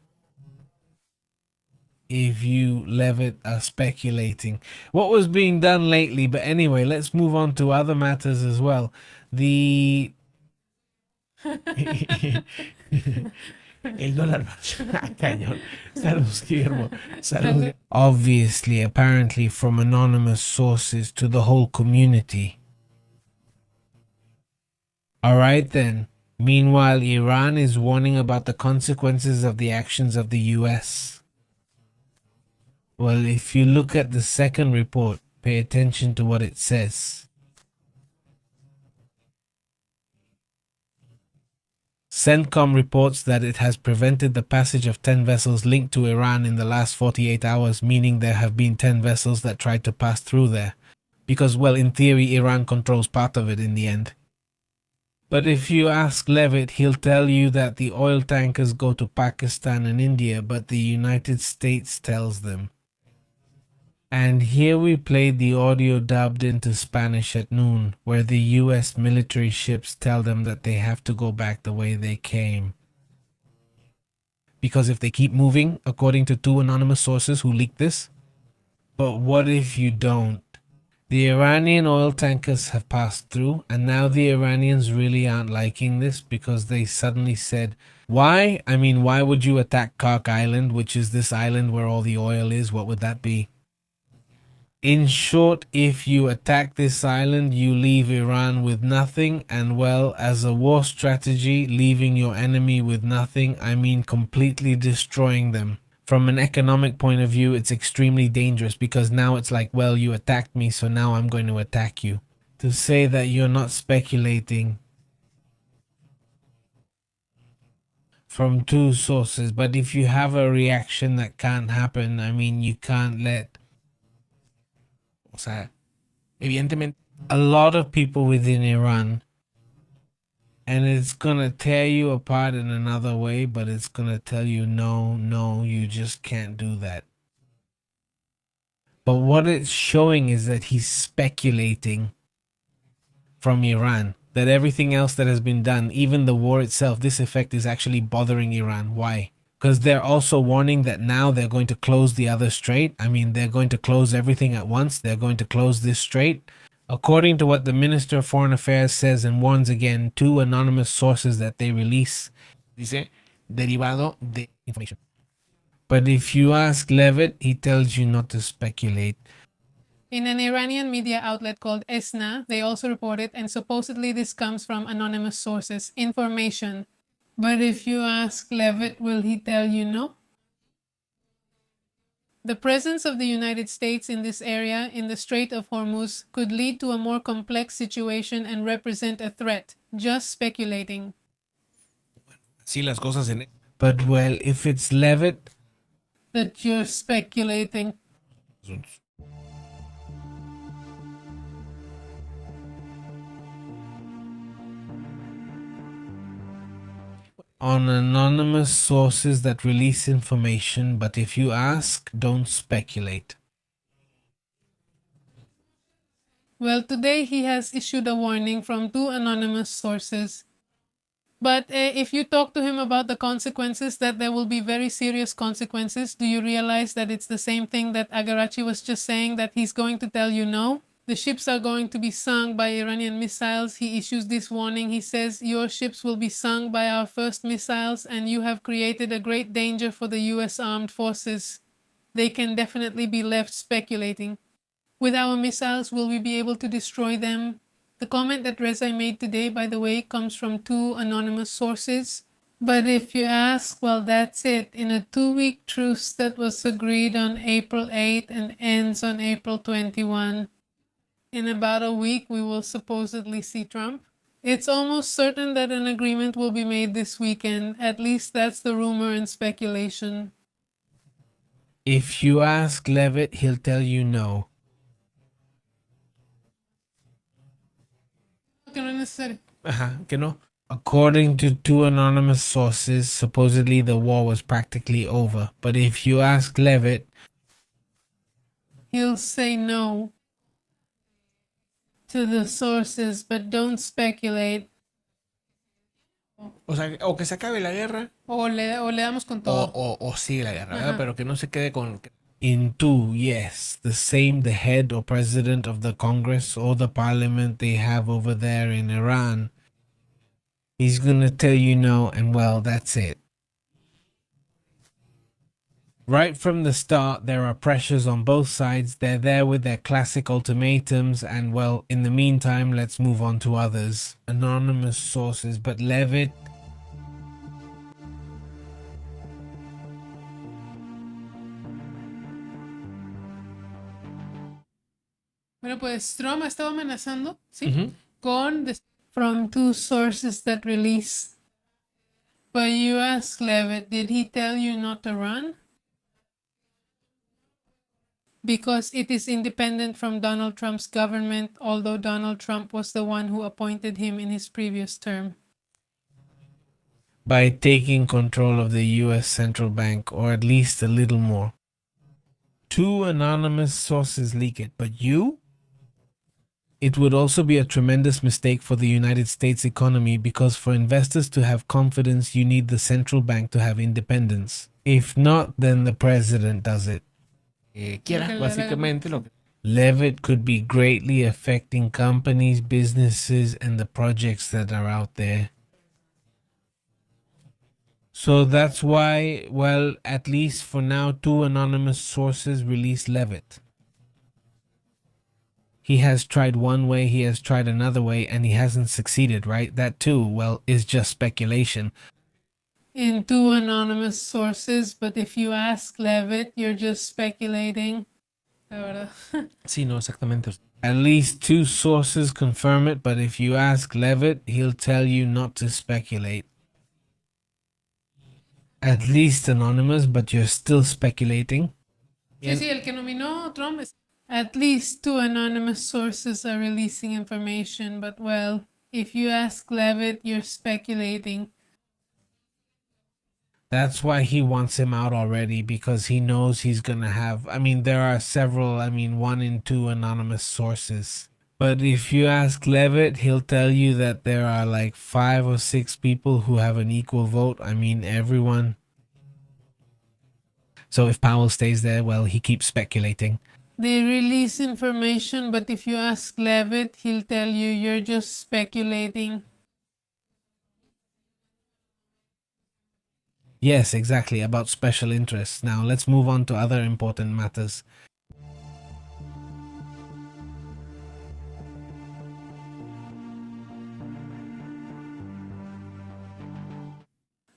if you, Levitt, are speculating what was being done lately. But anyway, let's move on to other matters as well. The El dólar. Cañón. Saludos, Guillermo. Saludos. obviously, apparently from anonymous sources to the whole community. All right then. Meanwhile, Iran is warning about the consequences of the actions of the US. Well, if you look at the second report, pay attention to what it says. CENTCOM reports that it has prevented the passage of 10 vessels linked to Iran in the last 48 hours, meaning there have been 10 vessels that tried to pass through there. Because, well, in theory, Iran controls part of it in the end. But if you ask Levitt, he'll tell you that the oil tankers go to Pakistan and India, but the United States tells them. And here we played the audio dubbed into Spanish at noon, where the US military ships tell them that they have to go back the way they came. Because if they keep moving, according to two anonymous sources who leaked this. But what if you don't? The Iranian oil tankers have passed through, and now the Iranians really aren't liking this because they suddenly said, why? I mean, why would you attack Kark Island, which is this island where all the oil is? What would that be? In short, if you attack this island, you leave Iran with nothing, and well, as a war strategy, leaving your enemy with nothing, I mean completely destroying them. From an economic point of view, it's extremely dangerous because now it's like, well, you attacked me, so now I'm going to attack you. To say that you're not speculating from two sources, but if you have a reaction that can't happen, I mean, you can't let... O sea, evidentemente, a lot of people within Iran, and it's gonna tear you apart in another way, but it's gonna tell you, no, you just can't do that. But what it's showing is that he's speculating from Iran, that everything else that has been done, even the war itself, this effect is actually bothering Iran. Why? Because they're also warning that now they're going to close the other strait. I mean, they're going to close everything at once. They're going to close this strait. According to what the Minister of Foreign Affairs says and warns again, two anonymous sources that they release. dice, derivado de information. But if you ask Levitt, he tells you not to speculate. In an Iranian media outlet called ESNA, they also reported, and supposedly this comes from anonymous sources, information. But if you ask Levitt, will he tell you no? The presence of the United States in this area, in the Strait of Hormuz, could lead to a more complex situation and represent a threat. Just speculating. Sí, las cosas en... But well, if it's Levitt, That you're speculating. on anonymous sources that release information, but if you ask, don't speculate. Well, today he has issued a warning from two anonymous sources. But if you talk to him about the consequences, that there will be very serious consequences, do you realize that it's the same thing that Agarachi was just saying, that he's going to tell you no? The ships are going to be sunk by Iranian missiles. He issues this warning. He says, your ships will be sunk by our first missiles, and you have created a great danger for the US armed forces. They can definitely be left speculating. With our missiles, will we be able to destroy them? The comment that Reza made today, by the way, comes from two anonymous sources. But if you ask, well, that's it. In a 2-week truce that was agreed on April 8 and ends on April 21. In about a week, we will supposedly see Trump. It's almost certain that an agreement will be made this weekend. At least that's the rumor and speculation. If you ask Levitt, he'll tell you no. Ajá, que no. According to two anonymous sources, supposedly the war was practically over. But if you ask Levitt, He'll say no. to the sources, but don't speculate. O sea, o que se acabe la guerra O le damos con todo. o sigue la guerra, ¿verdad? Ajá. Pero que no se quede con... In two, yes, the head or president of the Congress or the parliament they have over there in Iran. He's gonna tell you no, and well, that's it. Right from the start, there are pressures on both sides. They're there with their classic ultimatums, and well, in the meantime, let's move on to others. Anonymous sources, but Levitt. Bueno, pues Trump ha estado amenazando, ¿sí? Ujú. Con from two sources that release. But you ask Levitt, did he tell you not to run? Because it is independent from Donald Trump's government, although Donald Trump was the one who appointed him in his previous term. By taking control of the US central bank, or at least a little more. Two anonymous sources leak it, but you? It would also be a tremendous mistake for the United States economy because for investors to have confidence, you need the central bank to have independence. If not, then the president does it. Quiera, Lo que le básicamente lo que... Levitt could be greatly affecting companies, businesses, and the projects that are out there. So that's why, well, at least for now, two anonymous sources release Levitt. He has tried one way, he has tried another way, and he hasn't succeeded, right? That too, well, is just speculation. In two anonymous sources, but if you ask Levitt, you're just speculating. La verdad. Sí, no, exactamente. At least two sources confirm it, but if you ask Levitt, he'll tell you not to speculate. At least anonymous, but you're still speculating. Sí, sí, el que nominó Trump es... At least two anonymous sources are releasing information, but well, if you ask Levitt, you're speculating. That's why he wants him out already, because he knows he's gonna have... I mean, there are several, 1 in 2 anonymous sources. But if you ask Levitt, he'll tell you that there are like 5 or 6 people who have an equal vote. I mean, everyone. So if Powell stays there, well, he keeps speculating. They release information, but if you ask Levitt, he'll tell you you're just speculating. Yes, exactly, about special interests. Now, let's move on to other important matters.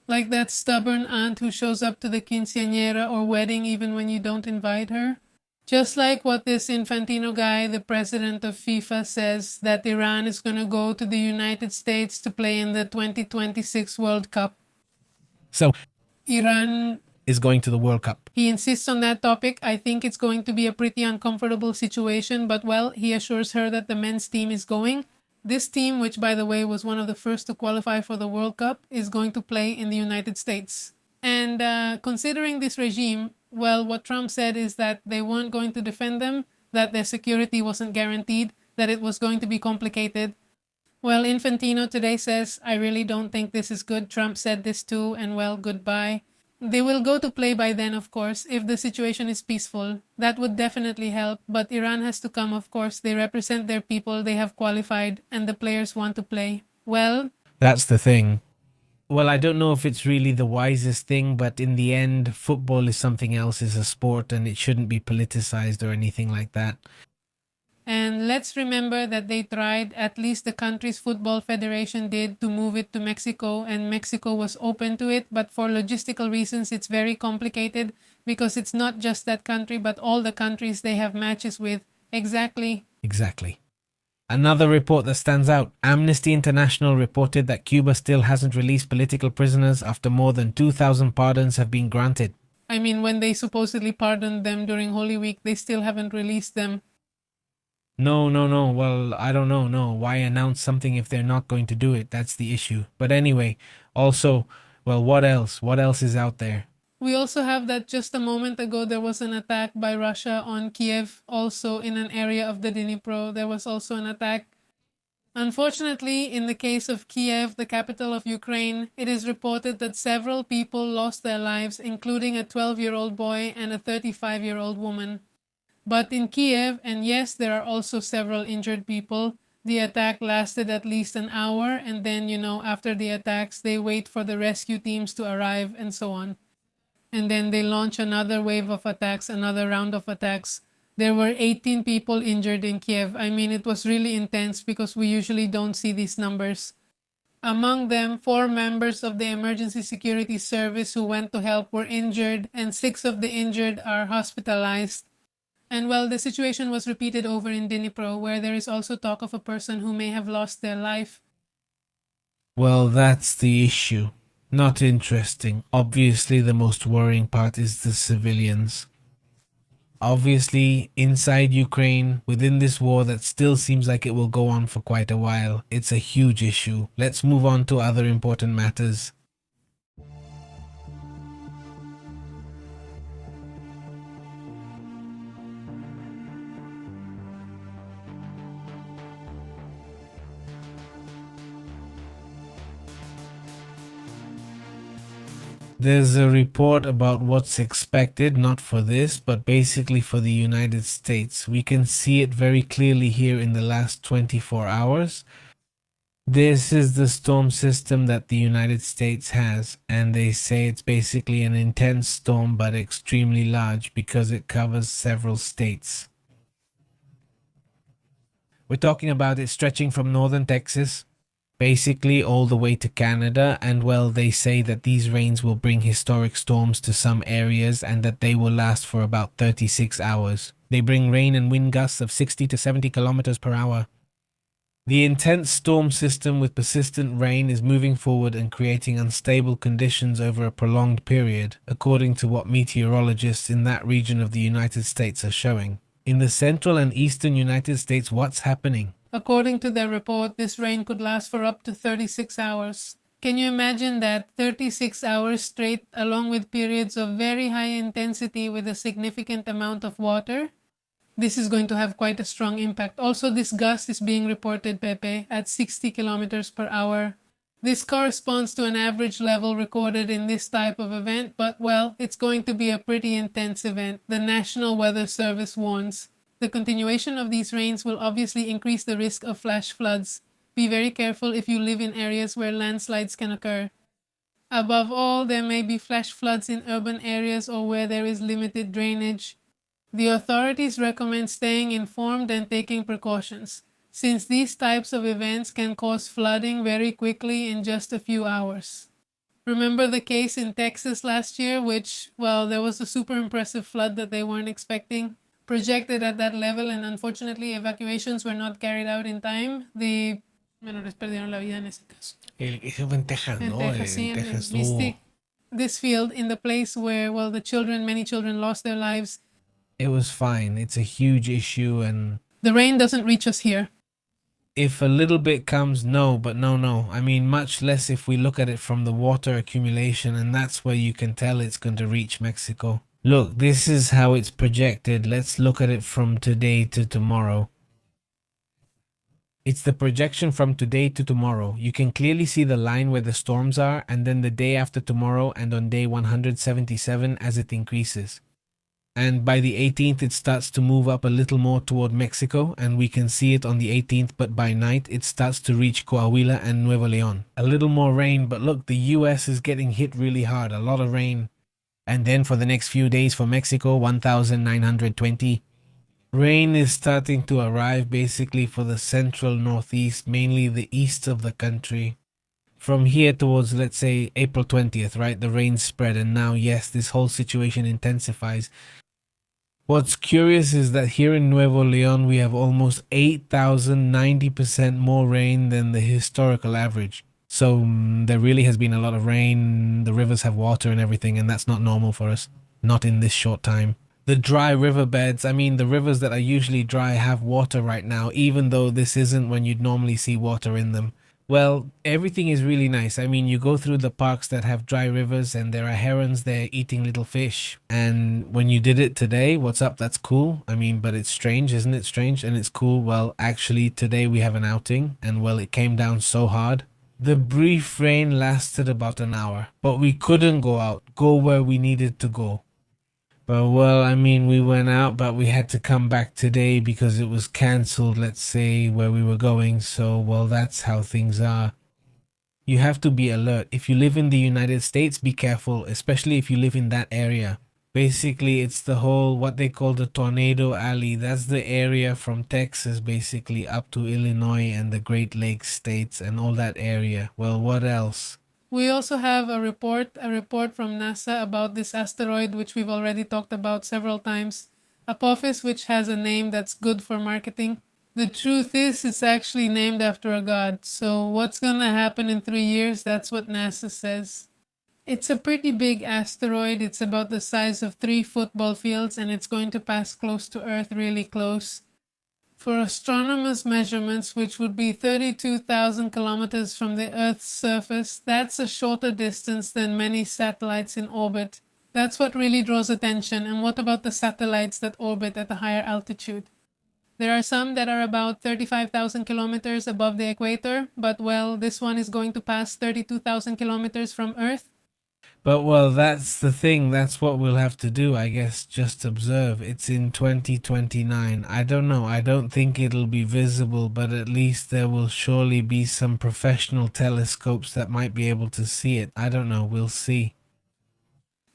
Like that stubborn aunt who shows up to the quinceañera or wedding even when you don't invite her. Just like what this Infantino guy, the president of FIFA, says that Iran is going to go to the United States to play in the 2026 World Cup. So, Iran is going to the World Cup. He insists on that topic. I think it's going to be a pretty uncomfortable situation, but well, he assures her that the men's team is going. This team, which by the way was one of the first to qualify for the World Cup, is going to play in the United States. And considering this regime, well, what Trump said is that they weren't going to defend them, that their security wasn't guaranteed, that it was going to be complicated. Well, Infantino today says, I really don't think this is good. Trump said this too, and well, goodbye. They will go to play by then, of course, if the situation is peaceful. That would definitely help, but Iran has to come, of course. They represent their people, they have qualified, and the players want to play. Well, that's the thing. Well, I don't know if it's really the wisest thing, but in the end, football is something else, it's a sport, and it shouldn't be politicized or anything like that. And let's remember that they tried, at least the country's football federation did, to move it to Mexico, and Mexico was open to it, but for logistical reasons it's very complicated because it's not just that country but all the countries they have matches with. Exactly. Another report that stands out. Amnesty International reported that Cuba still hasn't released political prisoners after more than 2,000 pardons have been granted. I mean, when they supposedly pardoned them during Holy Week, they still haven't released them. No. Well, I don't know. No. Why announce something if they're not going to do it? That's the issue. But anyway, also, well, what else? What else is out there? We also have that just a moment ago there was an attack by Russia on Kiev, also in an area of the Dnipro. There was also an attack. Unfortunately, in the case of Kiev, the capital of Ukraine, it is reported that several people lost their lives, including a 12-year-old boy and a 35-year-old woman. But in Kiev, and yes, there are also several injured people, the attack lasted at least an hour, and then, after the attacks, they wait for the rescue teams to arrive and so on. And then they launch another wave of attacks, another round of attacks. There were 18 people injured in Kiev. I mean, it was really intense because we usually don't see these numbers. Among them, 4 members of the Emergency Security Service who went to help were injured, and 6 of the injured are hospitalized. And well, the situation was repeated over in Dnipro, where there is also talk of a person who may have lost their life. Well, that's the issue. Not interesting. Obviously, the most worrying part is the civilians. Obviously, inside Ukraine, within this war that still seems like it will go on for quite a while, it's a huge issue. Let's move on to other important matters. There's a report about what's expected, not for this, but basically for the United States. We can see it very clearly here in the last 24 hours. This is the storm system that the United States has, and they say it's basically an intense storm but extremely large because it covers several states. We're talking about it stretching from northern Texas basically all the way to Canada, and well, they say that these rains will bring historic storms to some areas and that they will last for about 36 hours. They bring rain and wind gusts of 60 to 70 kilometers per hour. The intense storm system with persistent rain is moving forward and creating unstable conditions over a prolonged period, according to what meteorologists in that region of the United States are showing. In the central and eastern United States, what's happening? According to their report, this rain could last for up to 36 hours. Can you imagine that? 36 hours straight, along with periods of very high intensity with a significant amount of water? This is going to have quite a strong impact. Also, this gust is being reported, Pepe, at 60 kilometers per hour. This corresponds to an average level recorded in this type of event, but well, it's going to be a pretty intense event. The National Weather Service warns. The continuation of these rains will obviously increase the risk of flash floods. Be very careful if you live in areas where landslides can occur. Above all, there may be flash floods in urban areas or where there is limited drainage. The authorities recommend staying informed and taking precautions, since these types of events can cause flooding very quickly in just a few hours. Remember the case in Texas last year, which, well, there was a super impressive flood that they weren't expecting, projected at that level, and unfortunately evacuations were not carried out in time. The menores perdieron la vida en ese caso. Eso fue en Texas, En ¿no? Texas, sí, En en Texas Mystic. This field, in the place where, well, many children lost their lives. It was fine. It's a huge issue, and The rain doesn't reach us here. if a little bit comes, no, but no. I mean, much less if we look at it from the water accumulation, and that's where you can tell it's going to reach Mexico. Look, this is how it's projected. Let's look at it from today to tomorrow. It's the projection from today to tomorrow. You can clearly see the line where the storms are, and then the day after tomorrow and on day 177 as it increases. And by the 18th, it starts to move up a little more toward Mexico, and we can see it on the 18th, but by night, it starts to reach Coahuila and Nuevo León. A little more rain, but look, the US is getting hit really hard, a lot of rain. And then for the next few days for Mexico, 1,920. Rain is starting to arrive basically for the central northeast, mainly the east of the country. From here towards, let's say, April 20th, right? The rain spread, and now, yes, this whole situation intensifies. What's curious is that here in Nuevo León, we have almost 8,090% more rain than the historical average. So there really has been a lot of rain, the rivers have water and everything, and that's not normal for us, not in this short time. The dry riverbeds, I mean, the rivers that are usually dry have water right now, even though this isn't when you'd normally see water in them. Well, everything is really nice. I mean, you go through the parks that have dry rivers and there are herons there eating little fish. And when you did it today, what's up? That's cool. I mean, but it's strange, isn't it strange? And it's cool. Well, actually, today we have an outing and well, it came down so hard. The brief rain lasted about an hour, but we couldn't go where we needed to go. But well, I mean, we went out, but we had to come back today because it was cancelled, let's say, where we were going. So, well, that's how things are. You have to be alert. If you live in the United States, be careful, especially if you live in that area. Basically, it's the whole, what they call the Tornado Alley. That's the area from Texas, basically, up to Illinois and the Great Lakes states and all that area. Well, what else? We also have a report from NASA about this asteroid, which we've already talked about several times. Apophis, which has a name that's good for marketing. The truth is, it's actually named after a god. So what's gonna happen in 3 years? That's what NASA says. It's a pretty big asteroid. It's about the size of 3 football fields, and it's going to pass close to Earth, really close. For astronomers' measurements, which would be 32,000 kilometers from the Earth's surface, that's a shorter distance than many satellites in orbit. That's what really draws attention. And what about the satellites that orbit at a higher altitude? There are some that are about 35,000 kilometers above the equator, but well, this one is going to pass 32,000 kilometers from Earth. But well, that's the thing. That's what we'll have to do, I guess. Just observe. It's in 2029. I don't know. I don't think it'll be visible, but at least there will surely be some professional telescopes that might be able to see it. I don't know. We'll see.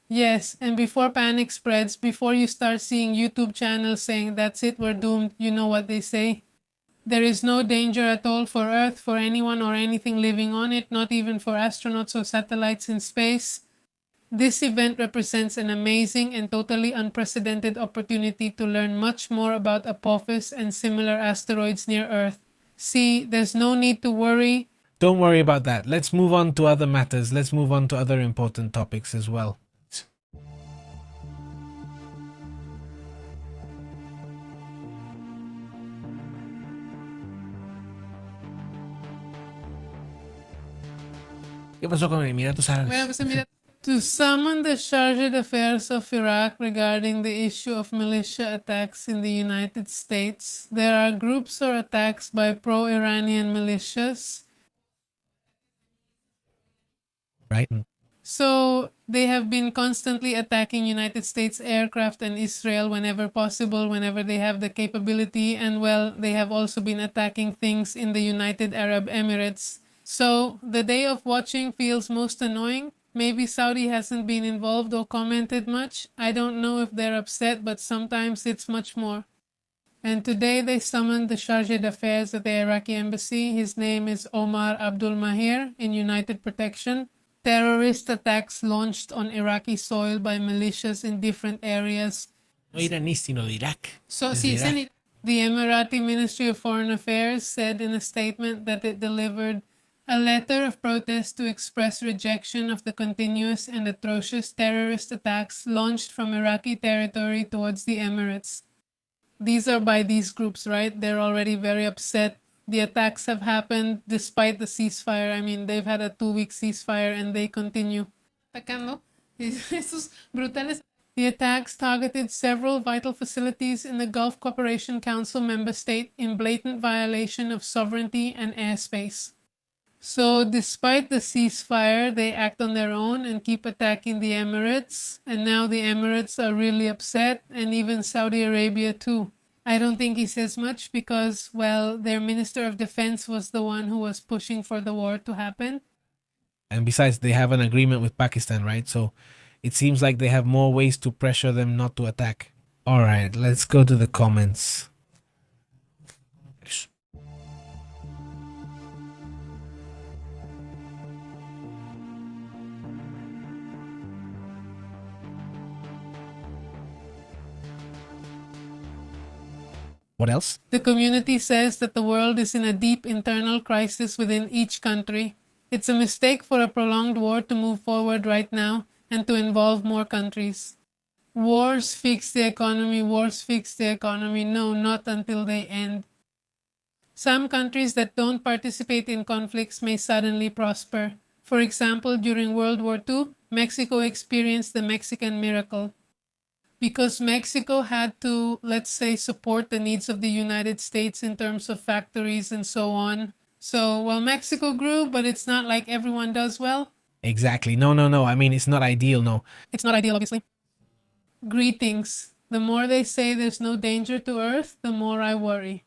Yes, and before panic spreads, before you start seeing YouTube channels saying, that's it, we're doomed, you know what they say? There is no danger at all for Earth, for anyone or anything living on it, not even for astronauts or satellites in space. This event represents an amazing and totally unprecedented opportunity to learn much more about Apophis and similar asteroids near Earth. See, there's no need to worry. Don't worry about that. Let's move on to other matters. Let's move on to other important topics as well. ¿Qué pasó con Emiratos Árabes? Bueno, pues mira, to summon the Charge d'Affaires of Iraq regarding the issue of militia attacks in the United States, there are groups or attacks by pro-Iranian militias. Right? So they have been constantly attacking United States aircraft and Israel whenever possible, whenever they have the capability. And well, they have also been attacking things in the United Arab Emirates. So the day of watching feels most annoying. Maybe Saudi hasn't been involved or commented much. I don't know if they're upset, but sometimes it's much more. And today they summoned the Charge d'Affaires at the Iraqi embassy. His name is Omar Abdul Mahir in United Protection. Terrorist attacks launched on Iraqi soil by militias in different areas. No iraní, sino de Irak. So, Desde Irak. the Emirati Ministry of Foreign Affairs said in a statement that it delivered a letter of protest to express rejection of the continuous and atrocious terrorist attacks launched from Iraqi territory towards the Emirates. These are by these groups, right? They're already very upset. The attacks have happened despite the ceasefire. I mean, they've had a 2-week ceasefire and they continue. Atacando. Esos brutales. The attacks targeted several vital facilities in the Gulf Cooperation Council member state in blatant violation of sovereignty and airspace. So despite the ceasefire, they act on their own and keep attacking the Emirates. And now the Emirates are really upset, and even Saudi Arabia too. I don't think he says much because, well, their Minister of Defense was the one who was pushing for the war to happen. And besides, they have an agreement with Pakistan, right? So it seems like they have more ways to pressure them not to attack. All right, let's go to the comments. What else? The community says that the world is in a deep internal crisis within each country. It's a mistake for a prolonged war to move forward right now and to involve more countries. Wars fix the economy, wars fix the economy. No, not until they end. Some countries that don't participate in conflicts may suddenly prosper. For example, during World War II, Mexico experienced the Mexican miracle. Because Mexico had to, let's say, support the needs of the United States in terms of factories and so on. So, well, Mexico grew, but it's not like everyone does well. Exactly. No. I mean, it's not ideal, no. It's not ideal, obviously. Greetings. The more they say there's no danger to Earth, the more I worry.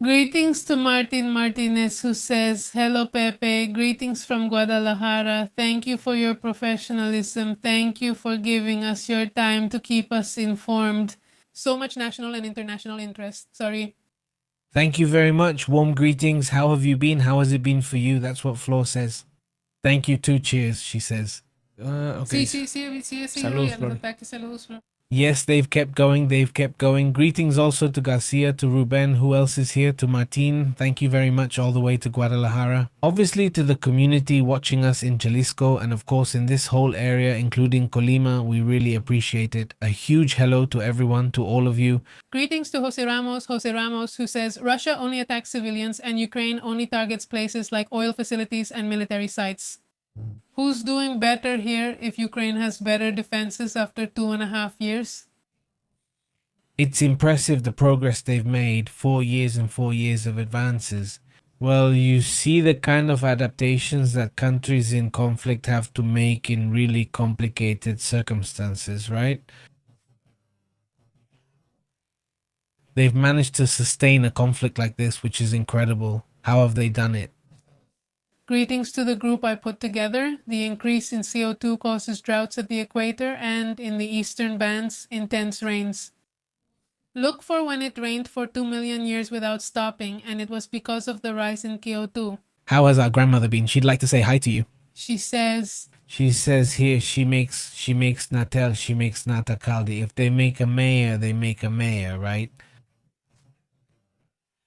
Greetings to Martin Martinez, who says, "Hello, Pepe. Greetings from Guadalajara. Thank you for your professionalism. Thank you for giving us your time to keep us informed." So much national and international interest. Sorry. Thank you very much. Warm greetings. How have you been? How has it been for you? That's what Flo says. Thank you too. Cheers, she says. Okay. Sí, Saludos, Flor. Saludos, Flor. Yes, they've kept going. Greetings also to Garcia, to Ruben, who else is here, to Martin. Thank you very much all the way to Guadalajara. Obviously to the community watching us in Jalisco and of course in this whole area, including Colima. We really appreciate it. A huge hello to everyone, to all of you. Greetings to Jose Ramos, who says, "Russia only attacks civilians and Ukraine only targets places like oil facilities and military sites." Who's doing better here if Ukraine has better defenses after 2.5 years? It's impressive the progress they've made. 4 years and 4 years of advances. Well, you see the kind of adaptations that countries in conflict have to make in really complicated circumstances, right? They've managed to sustain a conflict like this, which is incredible. How have they done it? Greetings to the group I put together. The increase in CO2 causes droughts at the equator and in the eastern bands, intense rains. Look for when it rained for 2 million years without stopping, and it was because of the rise in CO2. How has our grandmother been? She'd like to say hi to you. She says Here she makes natel, she makes nata caldi. If they make a mayor, they make a mayor, right?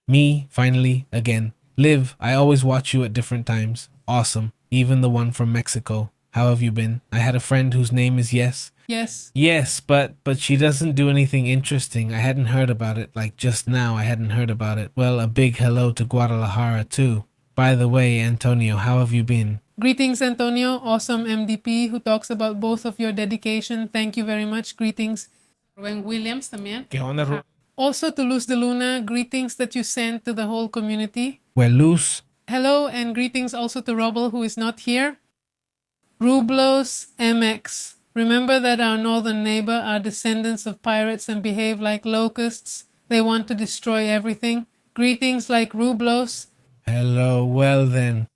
Me, finally, again. Liv, I always watch you at different times. Awesome. Even the one from Mexico. How have you been? I had a friend whose name is Yes. yes. Yes, but she doesn't do anything interesting. I hadn't heard about it. Like just now, I hadn't heard about it. Well, a big hello to Guadalajara too. By the way, Antonio, how have you been? Greetings, Antonio, awesome MDP who talks about both of your dedication. Thank you very much. Greetings. Ruben Williams también. ¿Qué onda, Ru? Also to Luz de Luna, greetings that you sent to the whole community. Well, Luz. Hello and greetings also to Robel, who is not here. Rublos MX. Remember that our northern neighbor are descendants of pirates and behave like locusts. They want to destroy everything. Greetings like Rublos. Hello, well then.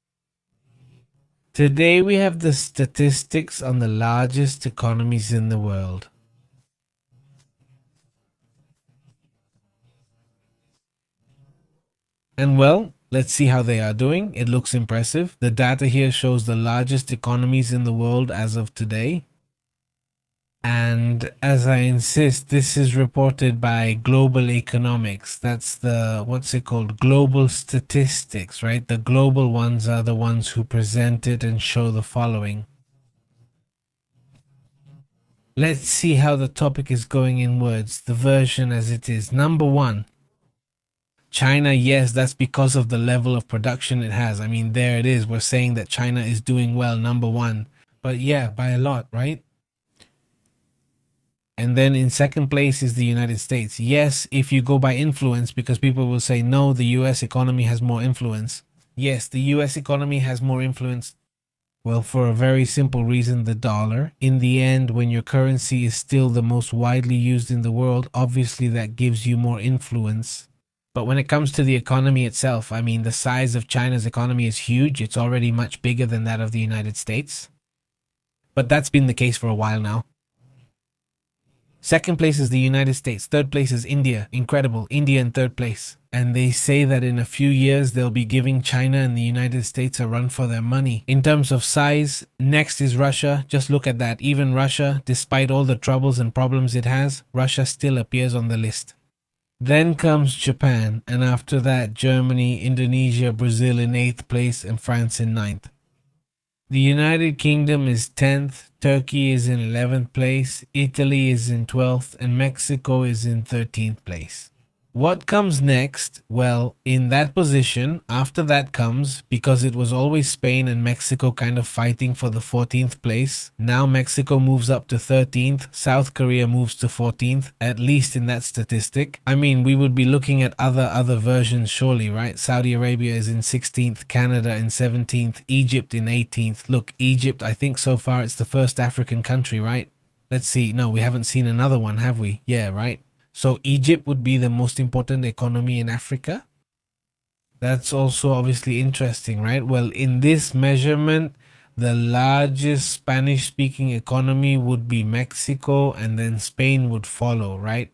Today we have the statistics on the largest economies in the world. And well, let's see how they are doing. It looks impressive. The data here shows the largest economies in the world as of today. And as I insist, this is reported by Global Economics. That's the, what's it called? Global Statistics, right? The global ones are the ones who present it and show the following. Let's see how the topic is going in words, the version as it is. Number 1. China, yes, that's because of the level of production it has. I mean, there it is. We're saying that China is doing well, number 1. But yeah, by a lot, right? And then in second place is the United States. Yes, if you go by influence, because people will say, no, the US economy has more influence. Yes, the US economy has more influence. Well, for a very simple reason, the dollar. In the end, when your currency is still the most widely used in the world, obviously that gives you more influence. But when it comes to the economy itself, I mean, the size of China's economy is huge. It's already much bigger than that of the United States. But that's been the case for a while now. Second place is the United States. Third place is India. Incredible. India in third place. And they say that in a few years, they'll be giving China and the United States a run for their money. In terms of size, next is Russia. Just look at that. Even Russia, despite all the troubles and problems it has, Russia still appears on the list. Then comes Japan, and after that, Germany, Indonesia, Brazil in 8th place, and France in 9th. The United Kingdom is 10th, Turkey is in 11th place, Italy is in 12th, and Mexico is in 13th place. What comes next? Well, in that position, after that comes, because it was always Spain and Mexico kind of fighting for the 14th place, now Mexico moves up to 13th, South Korea moves to 14th, at least in that statistic. I mean, we would be looking at other versions surely, right? Saudi Arabia is in 16th, Canada in 17th, Egypt in 18th. Look, Egypt, I think so far it's the first African country, right? Let's see. No, we haven't seen another one, have we? Yeah, right. So Egypt would be the most important economy in Africa. That's also obviously interesting, right? Well, in this measurement, the largest Spanish-speaking economy would be Mexico, and then Spain would follow, right?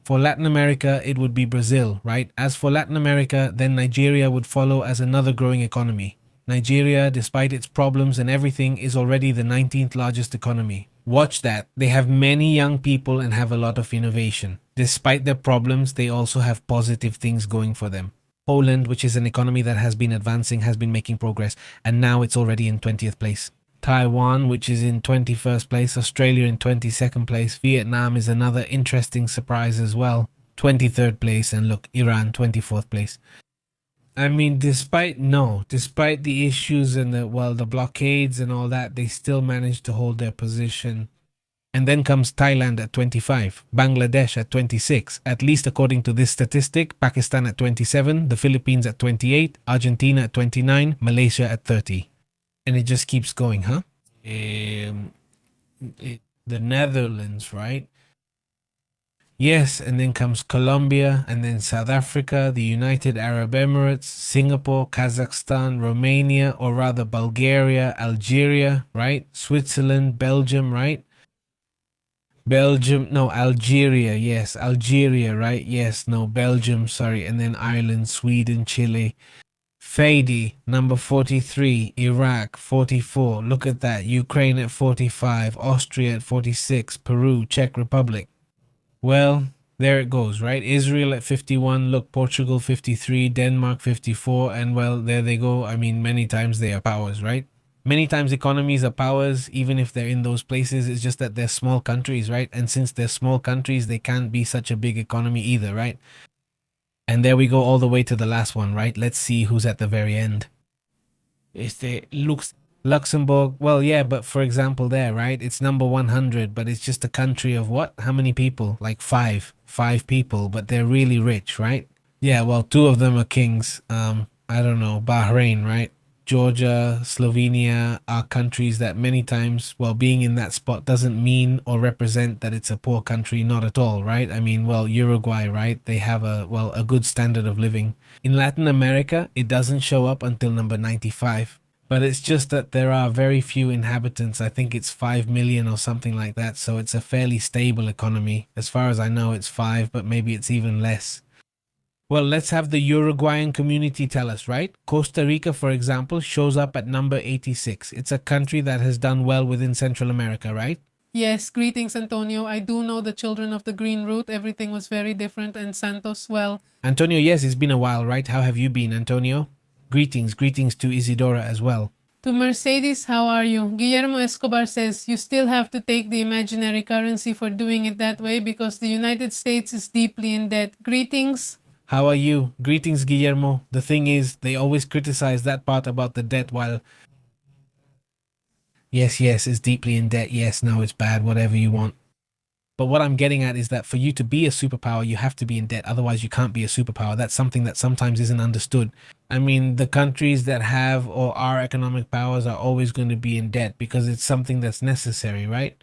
For Latin America, it would be Brazil, right? As for Latin America, then Nigeria would follow as another growing economy. Nigeria, despite its problems and everything, is already the 19th largest economy. Watch that. They have many young people and have a lot of innovation. Despite their problems, they also have positive things going for them. Poland, which is an economy that has been advancing, has been making progress, and now it's already in 20th place. Taiwan, which is in 21st place, Australia in 22nd place, Vietnam is another interesting surprise as well, 23rd place, and look, Iran, 24th place. I mean, despite the issues and the blockades and all that, they still managed to hold their position. And then comes Thailand at 25, Bangladesh at 26, at least according to this statistic, Pakistan at 27, the Philippines at 28, Argentina at 29, Malaysia at 30. And it just keeps going, huh? The Netherlands, right? Yes, and then comes Colombia, and then South Africa, the United Arab Emirates, Singapore, Kazakhstan, Romania, or rather Bulgaria, Algeria, right? Switzerland, Belgium, right? Algeria, yes, Algeria, right? Yes, no, Belgium, sorry, and then Ireland, Sweden, Chile. Fadi, number 43, Iraq, 44, look at that, Ukraine at 45, Austria at 46, Peru, Czech Republic. Well, there it goes, right? Israel at 51, look, Portugal 53, Denmark 54, and well, there they go. I mean, many times they are powers, right? Many times economies are powers, even if they're in those places. It's just that they're small countries, right? And since they're small countries, they can't be such a big economy either, right? And there we go all the way to the last one, right? Let's see who's at the very end. Luxembourg, well, yeah, but for example there, right? It's number 100, but it's just a country of what? How many people? Like five people, but they're really rich, right? Yeah, well, two of them are kings. I don't know, Bahrain, right? Georgia, Slovenia are countries that many times, well, being in that spot doesn't mean or represent that it's a poor country, not at all, right? I mean, well, Uruguay, right? They have a good standard of living. In Latin America, it doesn't show up until number 95. But it's just that there are very few inhabitants. I think it's 5 million or something like that. So it's a fairly stable economy. As far as I know, it's 5, but maybe it's even less. Well, let's have the Uruguayan community tell us, right? Costa Rica, for example, shows up at number 86. It's a country that has done well within Central America, right? Yes, greetings, Antonio. I do know the children of the green route. Everything was very different, and Santos, well... Antonio, yes, it's been a while, right? How have you been, Antonio? Greetings to Isidora as well. To Mercedes, how are you? Guillermo Escobar says, you still have to take the imaginary currency for doing it that way because the United States is deeply in debt. Greetings. How are you? Greetings, Guillermo. The thing is, they always criticize that part about the debt while... Yes, it's deeply in debt. Yes, no, it's bad, whatever you want. But what I'm getting at is that for you to be a superpower, you have to be in debt. Otherwise, you can't be a superpower. That's something that sometimes isn't understood. I mean, the countries that have or are economic powers are always going to be in debt because it's something that's necessary, right?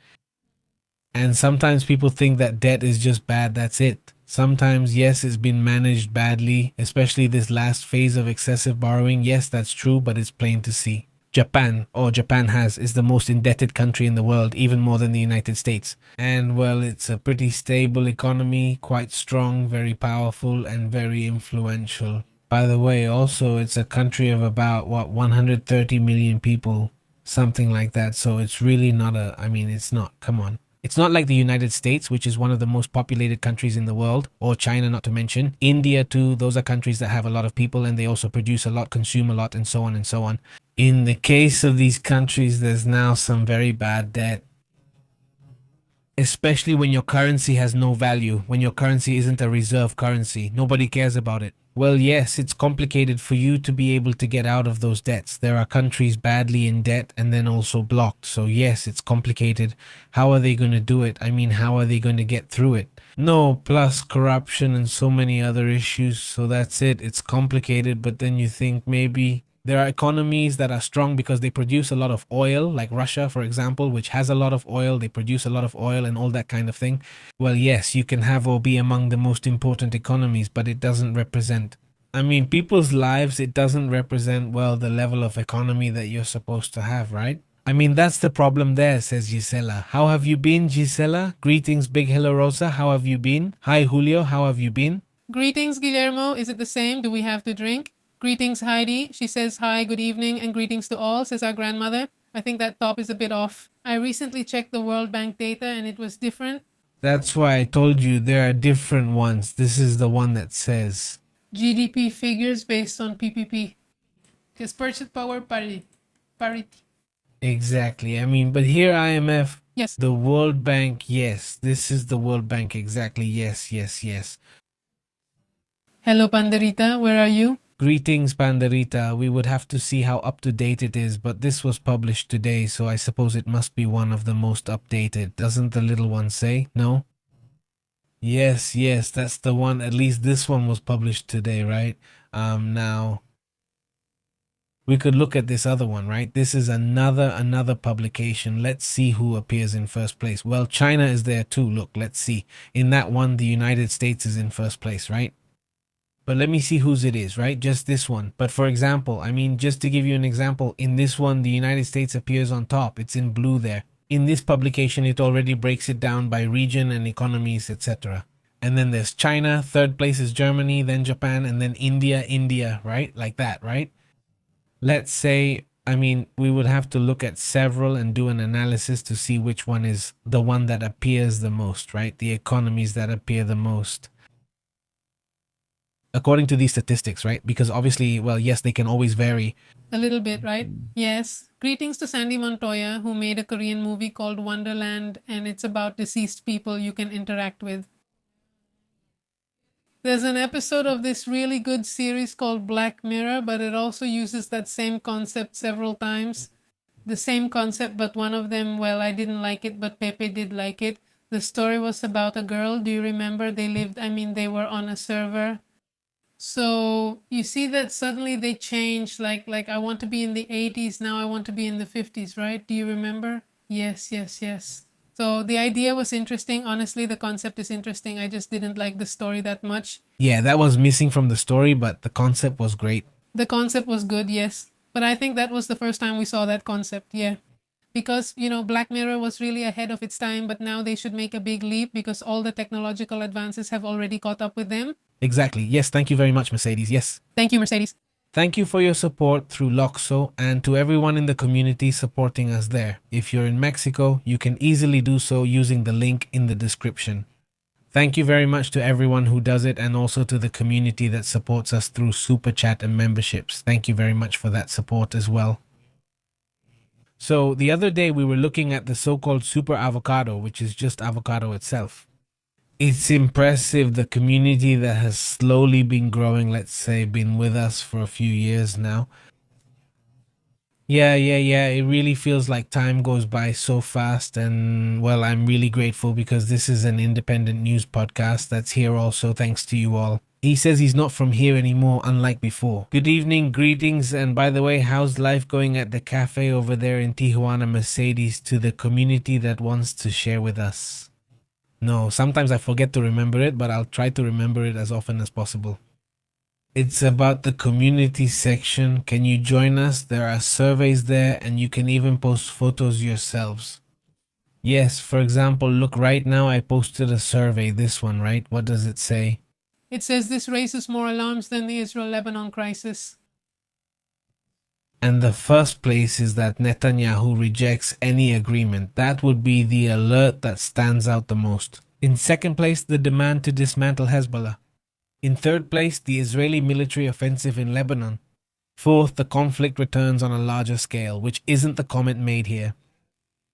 And sometimes people think that debt is just bad. That's it. Sometimes, yes, it's been managed badly, especially this last phase of excessive borrowing. Yes, that's true, but it's plain to see. Japan is the most indebted country in the world, even more than the United States. And well, it's a pretty stable economy, quite strong, very powerful, and very influential. By the way, also, it's a country of about, 130 million people, something like that. So it's really not come on. It's not like the United States, which is one of the most populated countries in the world, or China, not to mention. India, too. Those are countries that have a lot of people, and they also produce a lot, consume a lot, and so on and so on. In the case of these countries, there's now some very bad debt. Especially when your currency has no value, when your currency isn't a reserve currency. Nobody cares about it. Well, yes, it's complicated for you to be able to get out of those debts. There are countries badly in debt and then also blocked. So yes, it's complicated. How are they going to do it? I mean, how are they going to get through it? No, plus corruption and so many other issues. So that's it. It's complicated, but then you think maybe there are economies that are strong because they produce a lot of oil, like Russia, for example, which has a lot of oil. They produce a lot of oil and all that kind of thing. Well, yes, you can have or be among the most important economies, but it doesn't represent, I mean, people's lives. It doesn't represent, well, the level of economy that you're supposed to have, right? I mean, that's the problem there, says Gisela. How have you been, Gisela? Greetings, Big Hello Rosa. How have you been? Hi, Julio. How have you been? Greetings, Guillermo. Is it the same? Do we have to drink? Greetings, Heidi. She says hi, good evening, and greetings to all, says our grandmother. I think that top is a bit off. I recently checked the World Bank data and it was different. That's why I told you there are different ones. This is the one that says GDP figures based on PPP. Just purchase power parity. exactly. I mean, but here IMF, Yes. the World Bank, yes. This is the World Bank, exactly. Yes, yes, yes. Hello, Panderita. Where are you? Greetings, Pandarita. We would have to see how up to date it is, but this was published today, so I suppose it must be one of the most updated. Doesn't the little one say? No? Yes, yes, that's the one. At least this one was published today, right? Now we could look at this other one, right? This is another publication. Let's see who appears in first place. Well, China is there too. Look, let's see. In that one, the United States is in first place, right? But let me see whose it is, right? Just this one. But for example, I mean, just to give you an example, in this one, the United States appears on top. It's in blue there. In this publication, it already breaks it down by region and economies, etc. And then there's China, third place is Germany, then Japan, and then India, right? Like that, right? Let's say, I mean, we would have to look at several and do an analysis to see which one is the one that appears the most, right? The economies that appear the most, according to these statistics, right? Because obviously, well, yes, they can always vary. A little bit, right? Yes. Greetings to Sandy Montoya, who made a Korean movie called Wonderland, and it's about deceased people you can interact with. There's an episode of this really good series called Black Mirror, but it also uses that same concept several times. The same concept, but one of them, well, I didn't like it, but Pepe did like it. The story was about a girl. Do you remember? They were on a server. So you see that suddenly they changed, like I want to be in the 80s, now I want to be in the 50s, right? Do you remember? Yes. So the idea was interesting. Honestly, the concept is interesting. I just didn't like the story that much. Yeah, that was missing from the story, but the concept was great. The concept was good, yes. But I think that was the first time we saw that concept, yeah. Because, Black Mirror was really ahead of its time, but now they should make a big leap because all the technological advances have already caught up with them. Exactly. Yes, thank you very much, Mercedes. Yes. Thank you, Mercedes. Thank you for your support through Loxo and to everyone in the community supporting us there. If you're in Mexico, you can easily do so using the link in the description. Thank you very much to everyone who does it and also to the community that supports us through Super Chat and memberships. Thank you very much for that support as well. So the other day we were looking at the so-called super avocado, which is just avocado itself. It's impressive, the community that has slowly been growing, let's say, been with us for a few years now. Yeah, it really feels like time goes by so fast, and well, I'm really grateful because this is an independent news podcast that's here also thanks to you all. He says he's not from here anymore, unlike before. Good evening, greetings, and by the way, how's life going at the cafe over there in Tijuana, Mercedes, to the community that wants to share with us? No, sometimes I forget to remember it, but I'll try to remember it as often as possible. It's about the community section. Can you join us? There are surveys there, and you can even post photos yourselves. Yes, for example, look, right now I posted a survey, this one, right? What does it say? It says this raises more alarms than the Israel-Lebanon crisis. And the first place is that Netanyahu rejects any agreement. That would be the alert that stands out the most. In second place, the demand to dismantle Hezbollah. In third place, the Israeli military offensive in Lebanon. Fourth, the conflict returns on a larger scale, which isn't the comment made here.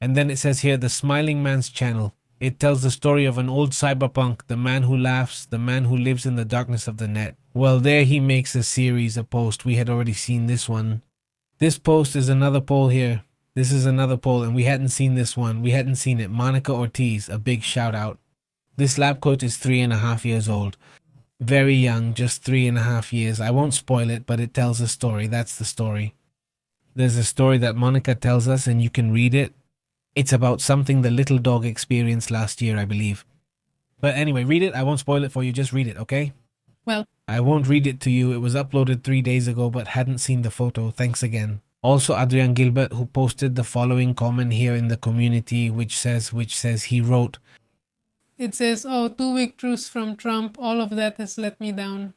And then it says here, the Smiling Man's channel. It tells the story of an old cyberpunk, the man who laughs, the man who lives in the darkness of the net. Well, there he makes a series, a post. We had already seen this one. This post is another poll here. This is another poll, and we hadn't seen this one. We hadn't seen it. Monica Ortiz, a big shout out. This lab coat is 3.5 years old. Very young, just 3.5 years. I won't spoil it, but it tells a story. That's the story. There's a story that Monica tells us, and you can read it. It's about something the little dog experienced last year, I believe. But anyway, read it. I won't spoil it for you. Just read it, okay? Well, I won't read it to you. It was uploaded 3 days ago, but hadn't seen the photo. Thanks again. Also, Adrian Gilbert, who posted the following comment here in the community, which says he wrote, it says, oh, 2-week truce from Trump. All of that has let me down.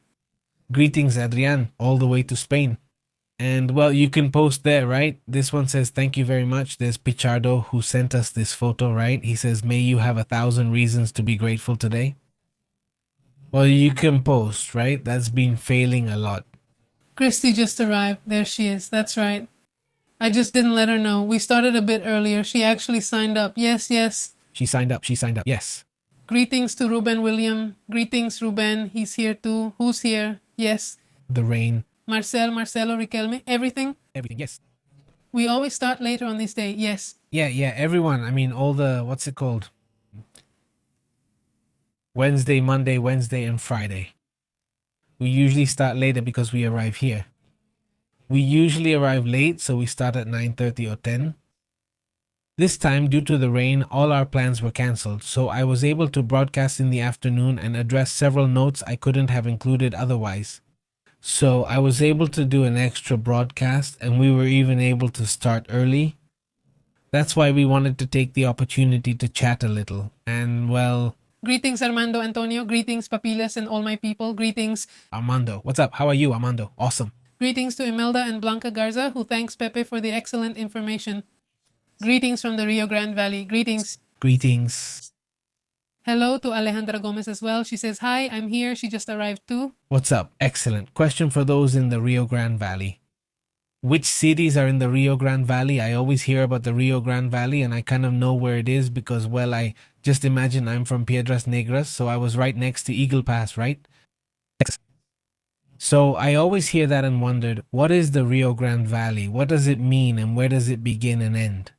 greetings, Adrian, all the way to Spain. And well, you can post there, right? This one says, thank you very much. There's Pichardo who sent us this photo, right? He says, may you have 1,000 reasons to be grateful today. Well, you can post, right? That's been failing a lot. Christy just arrived. There she is. That's right. I just didn't let her know. We started a bit earlier. She actually signed up. Yes, yes. She signed up. She signed up. Yes. Greetings to Ruben William. Greetings, Ruben. He's here too. Who's here? Yes. The rain. Marcelo, Riquelme. Everything. Everything. Yes. We always start later on this day. Yes. Yeah. Everyone. I mean, all the, what's it called? Wednesday, Monday, Wednesday, and Friday. We usually start later because we arrive here. We usually arrive late, so we start at 9:30 or 10. This time, due to the rain, all our plans were cancelled, so I was able to broadcast in the afternoon and address several notes I couldn't have included otherwise. So I was able to do an extra broadcast, and we were even able to start early. That's why we wanted to take the opportunity to chat a little. And well... Greetings, Armando Antonio. Greetings, Papilas and all my people. Greetings. Armando. What's up? How are you, Armando? Awesome. Greetings to Imelda and Blanca Garza, who thanks Pepe for the excellent information. Greetings from the Rio Grande Valley. Greetings. Greetings. Hello to Alejandra Gomez as well. She says, hi, I'm here. She just arrived too. What's up? Excellent. Question for those in the Rio Grande Valley. Which cities are in the Rio Grande Valley? I always hear about the Rio Grande Valley and I kind of know where it is because, well, I just imagine I'm from Piedras Negras, so I was right next to Eagle Pass, right? Texas. So I always hear that and wondered, what is the Rio Grande Valley? What does it mean and where does it begin and end?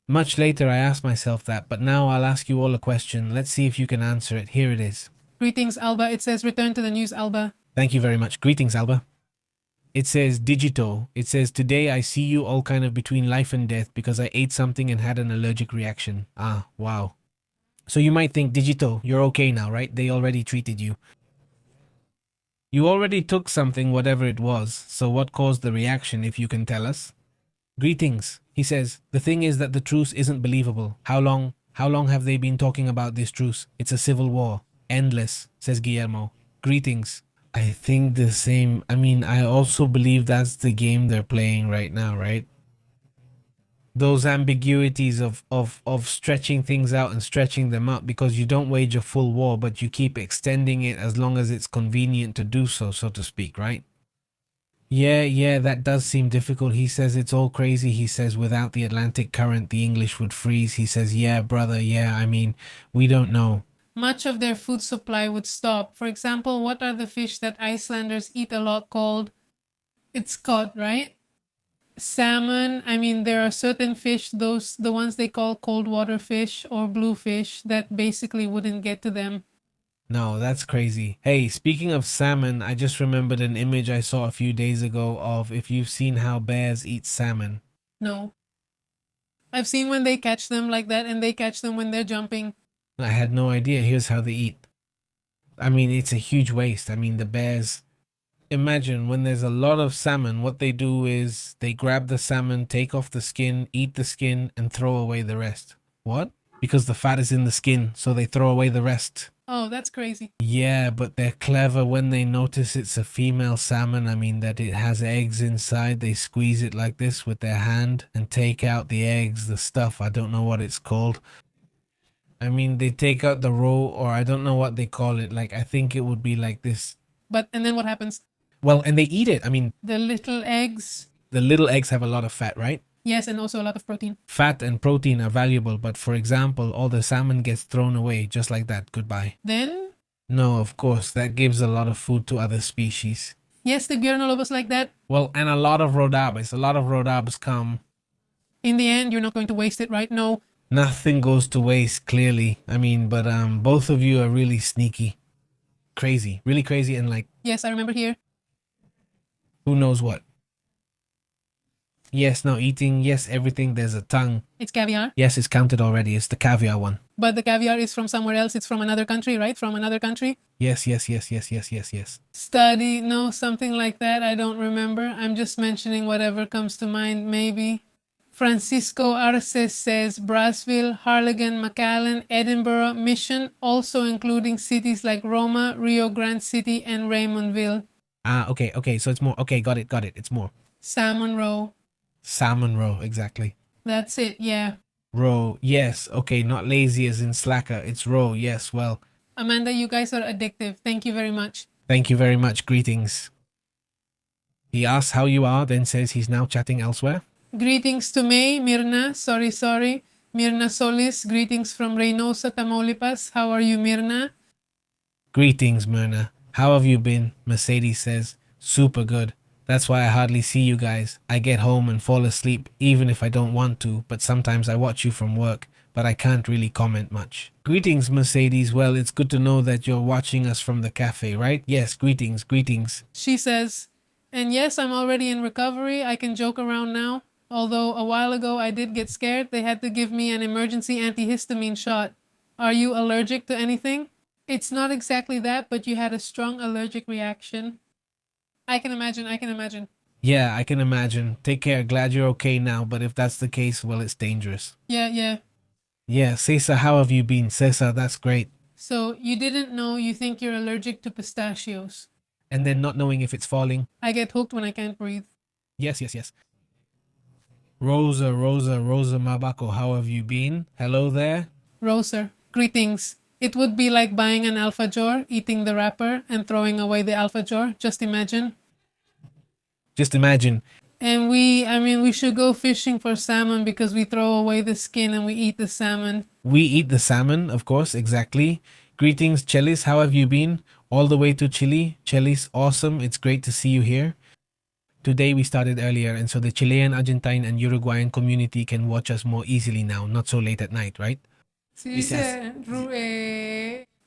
Much later I asked myself that, but now I'll ask you all a question. Let's see if you can answer it. Here it is. Greetings, Alba. It says, return to the news, Alba. Thank you very much. Greetings, Alba. It says, Digito. It says, today I see you all kind of between life and death because I ate something and had an allergic reaction. Ah, wow. So you might think, Digito, you're okay now, right? They already treated you. You already took something, whatever it was. So what caused the reaction, if you can tell us? Greetings. He says, the thing is that the truce isn't believable. How long have they been talking about this truce? It's a civil war. Endless, says Guillermo. Greetings. I think the same. I mean, I also believe that's the game they're playing right now, right? Those ambiguities of stretching things out and stretching them out because you don't wage a full war, but you keep extending it as long as it's convenient to do so, so to speak, right? Yeah, that does seem difficult. He says it's all crazy. He says without the Atlantic current, the English would freeze. He says, yeah, brother, yeah, I mean, we don't know. Much of their food supply would stop. For example, what are the fish that Icelanders eat a lot called? It's cod, right? Salmon. I mean, there are certain fish, the ones they call cold water fish or blue fish, that basically wouldn't get to them. No, that's crazy. Hey, speaking of salmon, I just remembered an image I saw a few days ago of if you've seen how bears eat salmon. No. I've seen when they catch them like that and they catch them when they're jumping. I had no idea. Here's how they eat. I mean, it's a huge waste. I mean, the bears... Imagine when there's a lot of salmon, what they do is they grab the salmon, take off the skin, eat the skin, and throw away the rest. What? Because the fat is in the skin, so they throw away the rest. Oh, that's crazy. Yeah, but they're clever when they notice it's a female salmon. I mean, that it has eggs inside. They squeeze it like this with their hand and take out the eggs, the stuff. I don't know what it's called. I mean, they take out the roe, or I don't know what they call it. Like, I think it would be like this. But, and then what happens? Well, and they eat it. I mean... The little eggs. The little eggs have a lot of fat, right? Yes, and also a lot of protein. Fat and protein are valuable, but for example, all the salmon gets thrown away just like that. Goodbye. Then, No, of course, that gives a lot of food to other species. yes, the Guernolob was like that. Well, and a lot of rodabas. A lot of rodabas come. In the end, you're not going to waste it, right? No. Nothing goes to waste, clearly. I mean, but both of you are really sneaky. Crazy. Really crazy, and like, Yes, I remember here. who knows what. Yes, no, eating, yes, everything, there's a tongue. It's caviar. Yes, it's counted already. It's the caviar one. But the caviar is from somewhere else. It's from another country, right? From another country. Yes. Study, no, something like that. I don't remember. I'm just mentioning whatever comes to mind, maybe. Francisco Arces says Brassville, Harlingen, McAllen, Edinburgh, Mission, also including cities like Roma, Rio Grande City, and Raymondville. Okay, so it's more. Okay, got it. It's more. Salmon Row. Salmon roe, exactly. That's it, yeah. Roe, yes. Okay, not lazy as in slacker. It's roe, yes. Well, Amanda, you guys are addictive. Thank you very much. thank you very much. Greetings. He asks how you are, then says he's now chatting elsewhere. Greetings to May, Mirna, sorry. Mirna Solis, greetings from Reynosa, Tamaulipas. How are you, Mirna? Greetings, Myrna. How have you been? Mercedes says, super good. That's why I hardly see you guys. I get home and fall asleep, even if I don't want to, but sometimes I watch you from work, but I can't really comment much. Greetings, Mercedes. Well, it's good to know that you're watching us from the cafe, right? Yes, greetings. She says, and yes, I'm already in recovery. I can joke around now. Although a while ago I did get scared. They had to give me an emergency antihistamine shot. Are you allergic to anything? It's not exactly that, but you had a strong allergic reaction. I can imagine. Yeah, I can imagine. Take care. Glad you're okay now, but if that's the case, well, it's dangerous. Yeah. Yeah, Cesar, how have you been? Cesar, that's great. So you didn't know you think you're allergic to pistachios. And then not knowing if it's falling. I get hooked when I can't breathe. Yes. Rosa Mabako, how have you been? Hello there. Roser, greetings. It would be like buying an alfajor, eating the wrapper, and throwing away the alfajor. Just imagine. And we should go fishing for salmon because we throw away the skin and we eat the salmon. We eat the salmon, of course, exactly. Greetings, Chelis, how have you been? All the way to Chile. Chelis, awesome. It's great to see you here. Today we started earlier, and so the Chilean, Argentine, and Uruguayan community can watch us more easily now, not so late at night, right?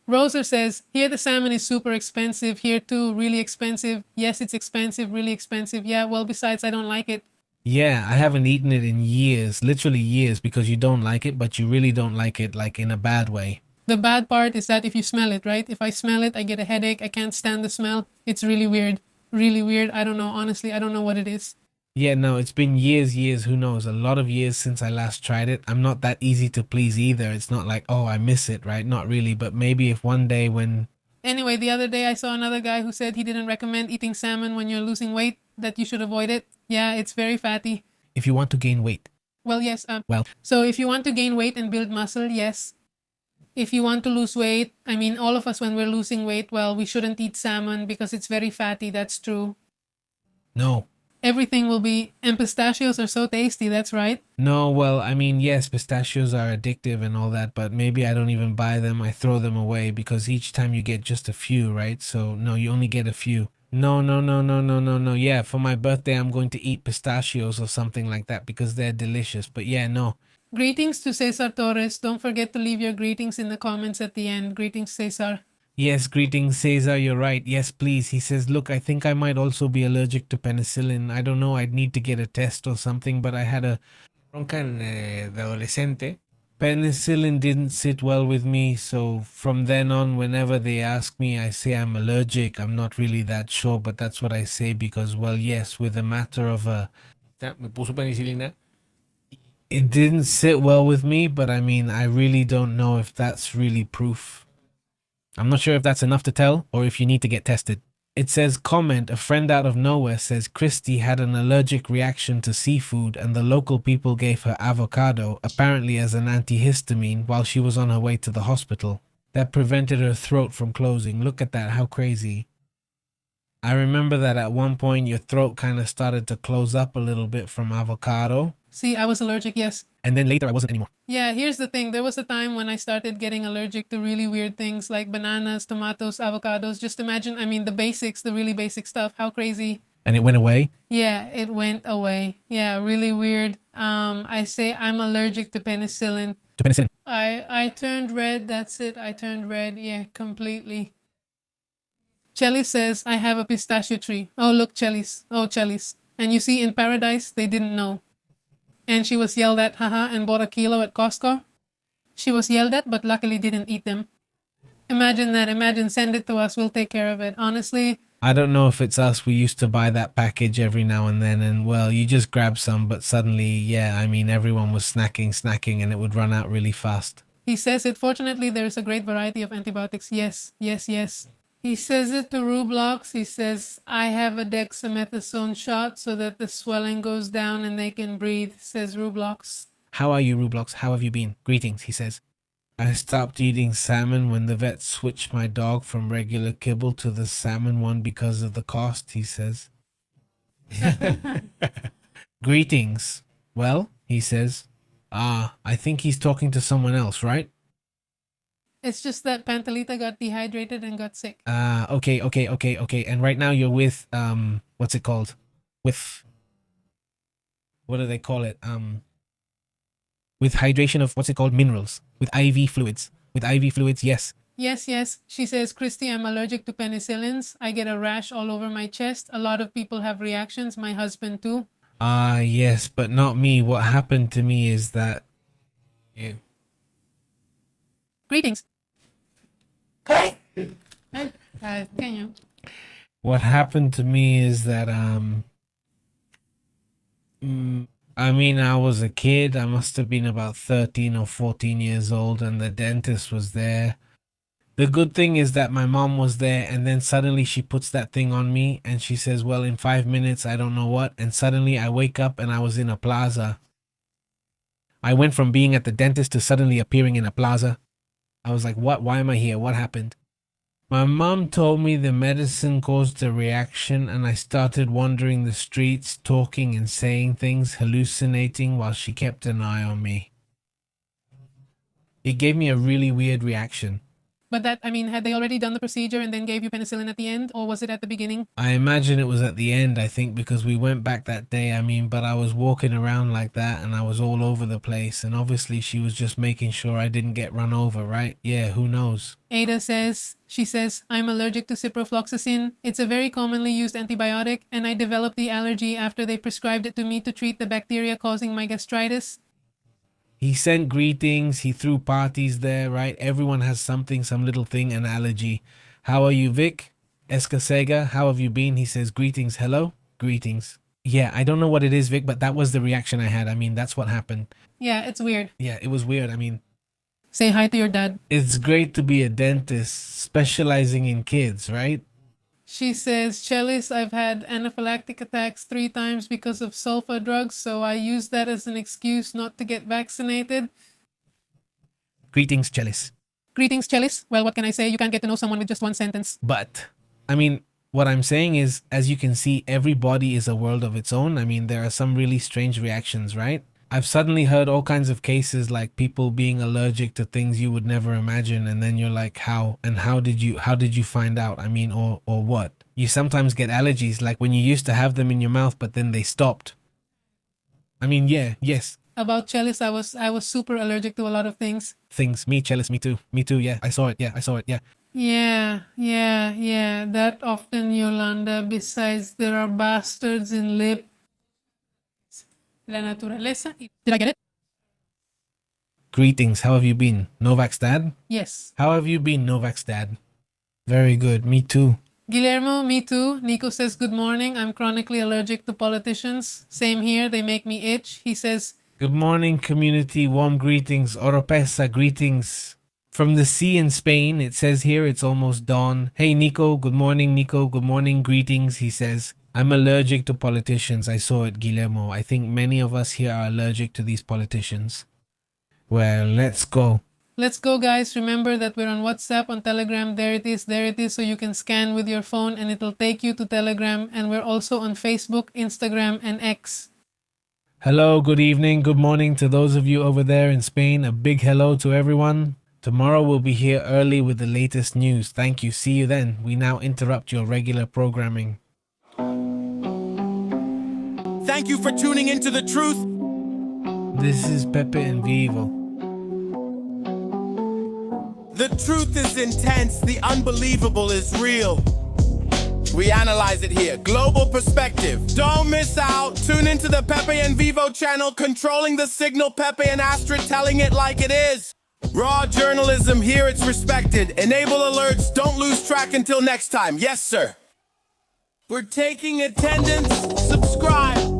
Roser says, here the salmon is super expensive. Here too, really expensive. Yes, it's expensive, really expensive. Yeah, well, besides, I don't like it. Yeah, I haven't eaten it in years, literally years, because you don't like it, but you really don't like it, like in a bad way. The bad part is that if you smell it, right? If I smell it, I get a headache. I can't stand the smell. It's really weird. Really weird. I don't know. Honestly, I don't know what it is. Yeah, no, it's been years, who knows, a lot of years since I last tried it. I'm not that easy to please either. It's not like, oh, I miss it, right? Not really, but maybe if one day when... Anyway, the other day I saw another guy who said he didn't recommend eating salmon when you're losing weight, that you should avoid it. Yeah, it's very fatty. If you want to gain weight. Well, yes. So if you want to gain weight and build muscle, yes. If you want to lose weight, I mean, all of us when we're losing weight, well, we shouldn't eat salmon because it's very fatty. That's true. No. Everything will be... And pistachios are so tasty, that's right. No, well, I mean, yes, pistachios are addictive and all that, but maybe I don't even buy them. I throw them away because each time you get just a few, right? So, no, you only get a few. No. Yeah, for my birthday, I'm going to eat pistachios or something like that because they're delicious. But yeah, no. Greetings to Cesar Torres. Don't forget to leave your greetings in the comments at the end. Greetings, Cesar. Yes, greetings, Cesar. You're right. Yes, please. He says, look, I think I might also be allergic to penicillin. I don't know. I'd need to get a test or something, but I had a bronca de adolescente. Penicillin didn't sit well with me, so from then on, whenever they ask me, I say I'm allergic. I'm not really that sure, but that's what I say because, well, yes, with a matter of Me puso penicilina. it didn't sit well with me, but I mean, I really don't know if that's really proof. I'm not sure if that's enough to tell or if you need to get tested. It says, comment, a friend out of nowhere says Christy had an allergic reaction to seafood and the local people gave her avocado, apparently as an antihistamine, while she was on her way to the hospital. That prevented her throat from closing. Look at that, how crazy. I remember that at one point your throat kind of started to close up a little bit from avocado. See, I was allergic, yes. And then later I wasn't anymore. Yeah, here's the thing. There was a time when I started getting allergic to really weird things like bananas, tomatoes, avocados. Just imagine, I mean, the basics, the really basic stuff. How crazy. And it went away. Yeah, it went away. Yeah, really weird. I say I'm allergic to penicillin. To penicillin. I turned red. That's it. I turned red. Yeah, completely. Chelis says, I have a pistachio tree. Oh, look, Chelis. Oh, Chelis. And you see, in paradise, they didn't know. And she was yelled at, haha, and bought a kilo at Costco. She was yelled at, but luckily didn't eat them. Imagine that. Imagine, send it to us. We'll take care of it. Honestly, I don't know if it's us. We used to buy that package every now and then, and well, you just grab some, but suddenly, yeah, I mean, everyone was snacking, and it would run out really fast. he says it. Fortunately, there is a great variety of antibiotics. Yes, yes, yes. He says it to Roblox. He says, I have a dexamethasone shot so that the swelling goes down and they can breathe, says Roblox. How are you, Roblox? How have you been? Greetings, he says. I stopped eating salmon when the vet switched my dog from regular kibble to the salmon one because of the cost, he says. Greetings. Well, he says. I think he's talking to someone else, right? It's just that Pantalita got dehydrated and got sick. Okay. And right now you're with, what's it called? With, what do they call it? With hydration of, what's it called? Minerals. With IV fluids. With IV fluids, yes. Yes, yes. She says, Christy, I'm allergic to penicillins. I get a rash all over my chest. A lot of people have reactions. My husband too. Yes, but not me. What happened to me is that... Yeah. Greetings. Ay, pequeño. What happened to me is that, I mean, I was a kid. I must have been about 13 or 14 years old, and the dentist was there. The good thing is that my mom was there, and then suddenly she puts that thing on me, and she says, well, in 5 minutes, I don't know what, and suddenly I wake up and I was in a plaza. I went from being at the dentist to suddenly appearing in a plaza. I was like, what? Why am I here? What happened? My mom told me the medicine caused a reaction, and I started wandering the streets, talking and saying things, hallucinating while she kept an eye on me. It gave me a really weird reaction. But that, I mean, had they already done the procedure and then gave you penicillin at the end, or was it at the beginning? I imagine it was at the end, I think, because we went back that day. I mean, but I was walking around like that and I was all over the place. And obviously she was just making sure I didn't get run over, right? Yeah, who knows? Ada says, she says, I'm allergic to ciprofloxacin. It's a very commonly used antibiotic, and I developed the allergy after they prescribed it to me to treat the bacteria causing my gastritis. He sent greetings. He threw parties there, right? Everyone has something, some little thing, an allergy. How are you, Vic? Escasega, how have you been? He says, greetings. Hello? Greetings. Yeah, I don't know what it is, Vic, but that was the reaction I had. I mean, that's what happened. Yeah, it's weird. Yeah, it was weird. I mean, say hi to your dad. It's great to be a dentist specializing in kids, right? She says, Chelis, I've had anaphylactic attacks 3 times because of sulfa drugs, so I use that as an excuse not to get vaccinated. Greetings, Chelis. Greetings, Chelis. Well, what can I say? You can't get to know someone with just one sentence. But, I mean, what I'm saying is, as you can see, every body is a world of its own. I mean, there are some really strange reactions, right? I've suddenly heard all kinds of cases like people being allergic to things you would never imagine, and then you're like, how? And how did you find out? I mean, or what? You sometimes get allergies like when you used to have them in your mouth, but then they stopped. I mean, yeah, yes. About Chelis, I was super allergic to a lot of things. Me, Chelis, me too, yeah. I saw it, yeah. Yeah. That often, Yolanda. Besides, there are bastards in lip. La naturaleza. Did I get it? Greetings, how have you been? Novak's dad? Yes. How have you been, Novak's dad? Very good, me too. Guillermo, me too. Nico says, good morning. I'm chronically allergic to politicians. Same here, they make me itch. He says, good morning, community. Warm greetings. Oropesa, greetings. From the sea in Spain, it says here it's almost dawn. Hey, Nico. Good morning, Nico. Good morning, greetings, he says. I'm allergic to politicians. I saw it, Guillermo. I think many of us here are allergic to these politicians. Well, let's go. Let's go, guys. Remember that we're on WhatsApp, on Telegram. There it is. So you can scan with your phone and it'll take you to Telegram. And we're also on Facebook, Instagram, and X. Hello, good evening, good morning to those of you over there in Spain. A big hello to everyone. Tomorrow we'll be here early with the latest news. Thank you. See you then. We now interrupt your regular programming. Thank you for tuning into The Truth. This is Pepe en Vivo. The truth is intense, the unbelievable is real. We analyze it here, global perspective. Don't miss out. Tune into the Pepe en Vivo channel, controlling the signal, Pepe and Astrid telling it like it is. Raw journalism, here it's respected. Enable alerts, don't lose track until next time. Yes, sir. We're taking attendance. Subscribe.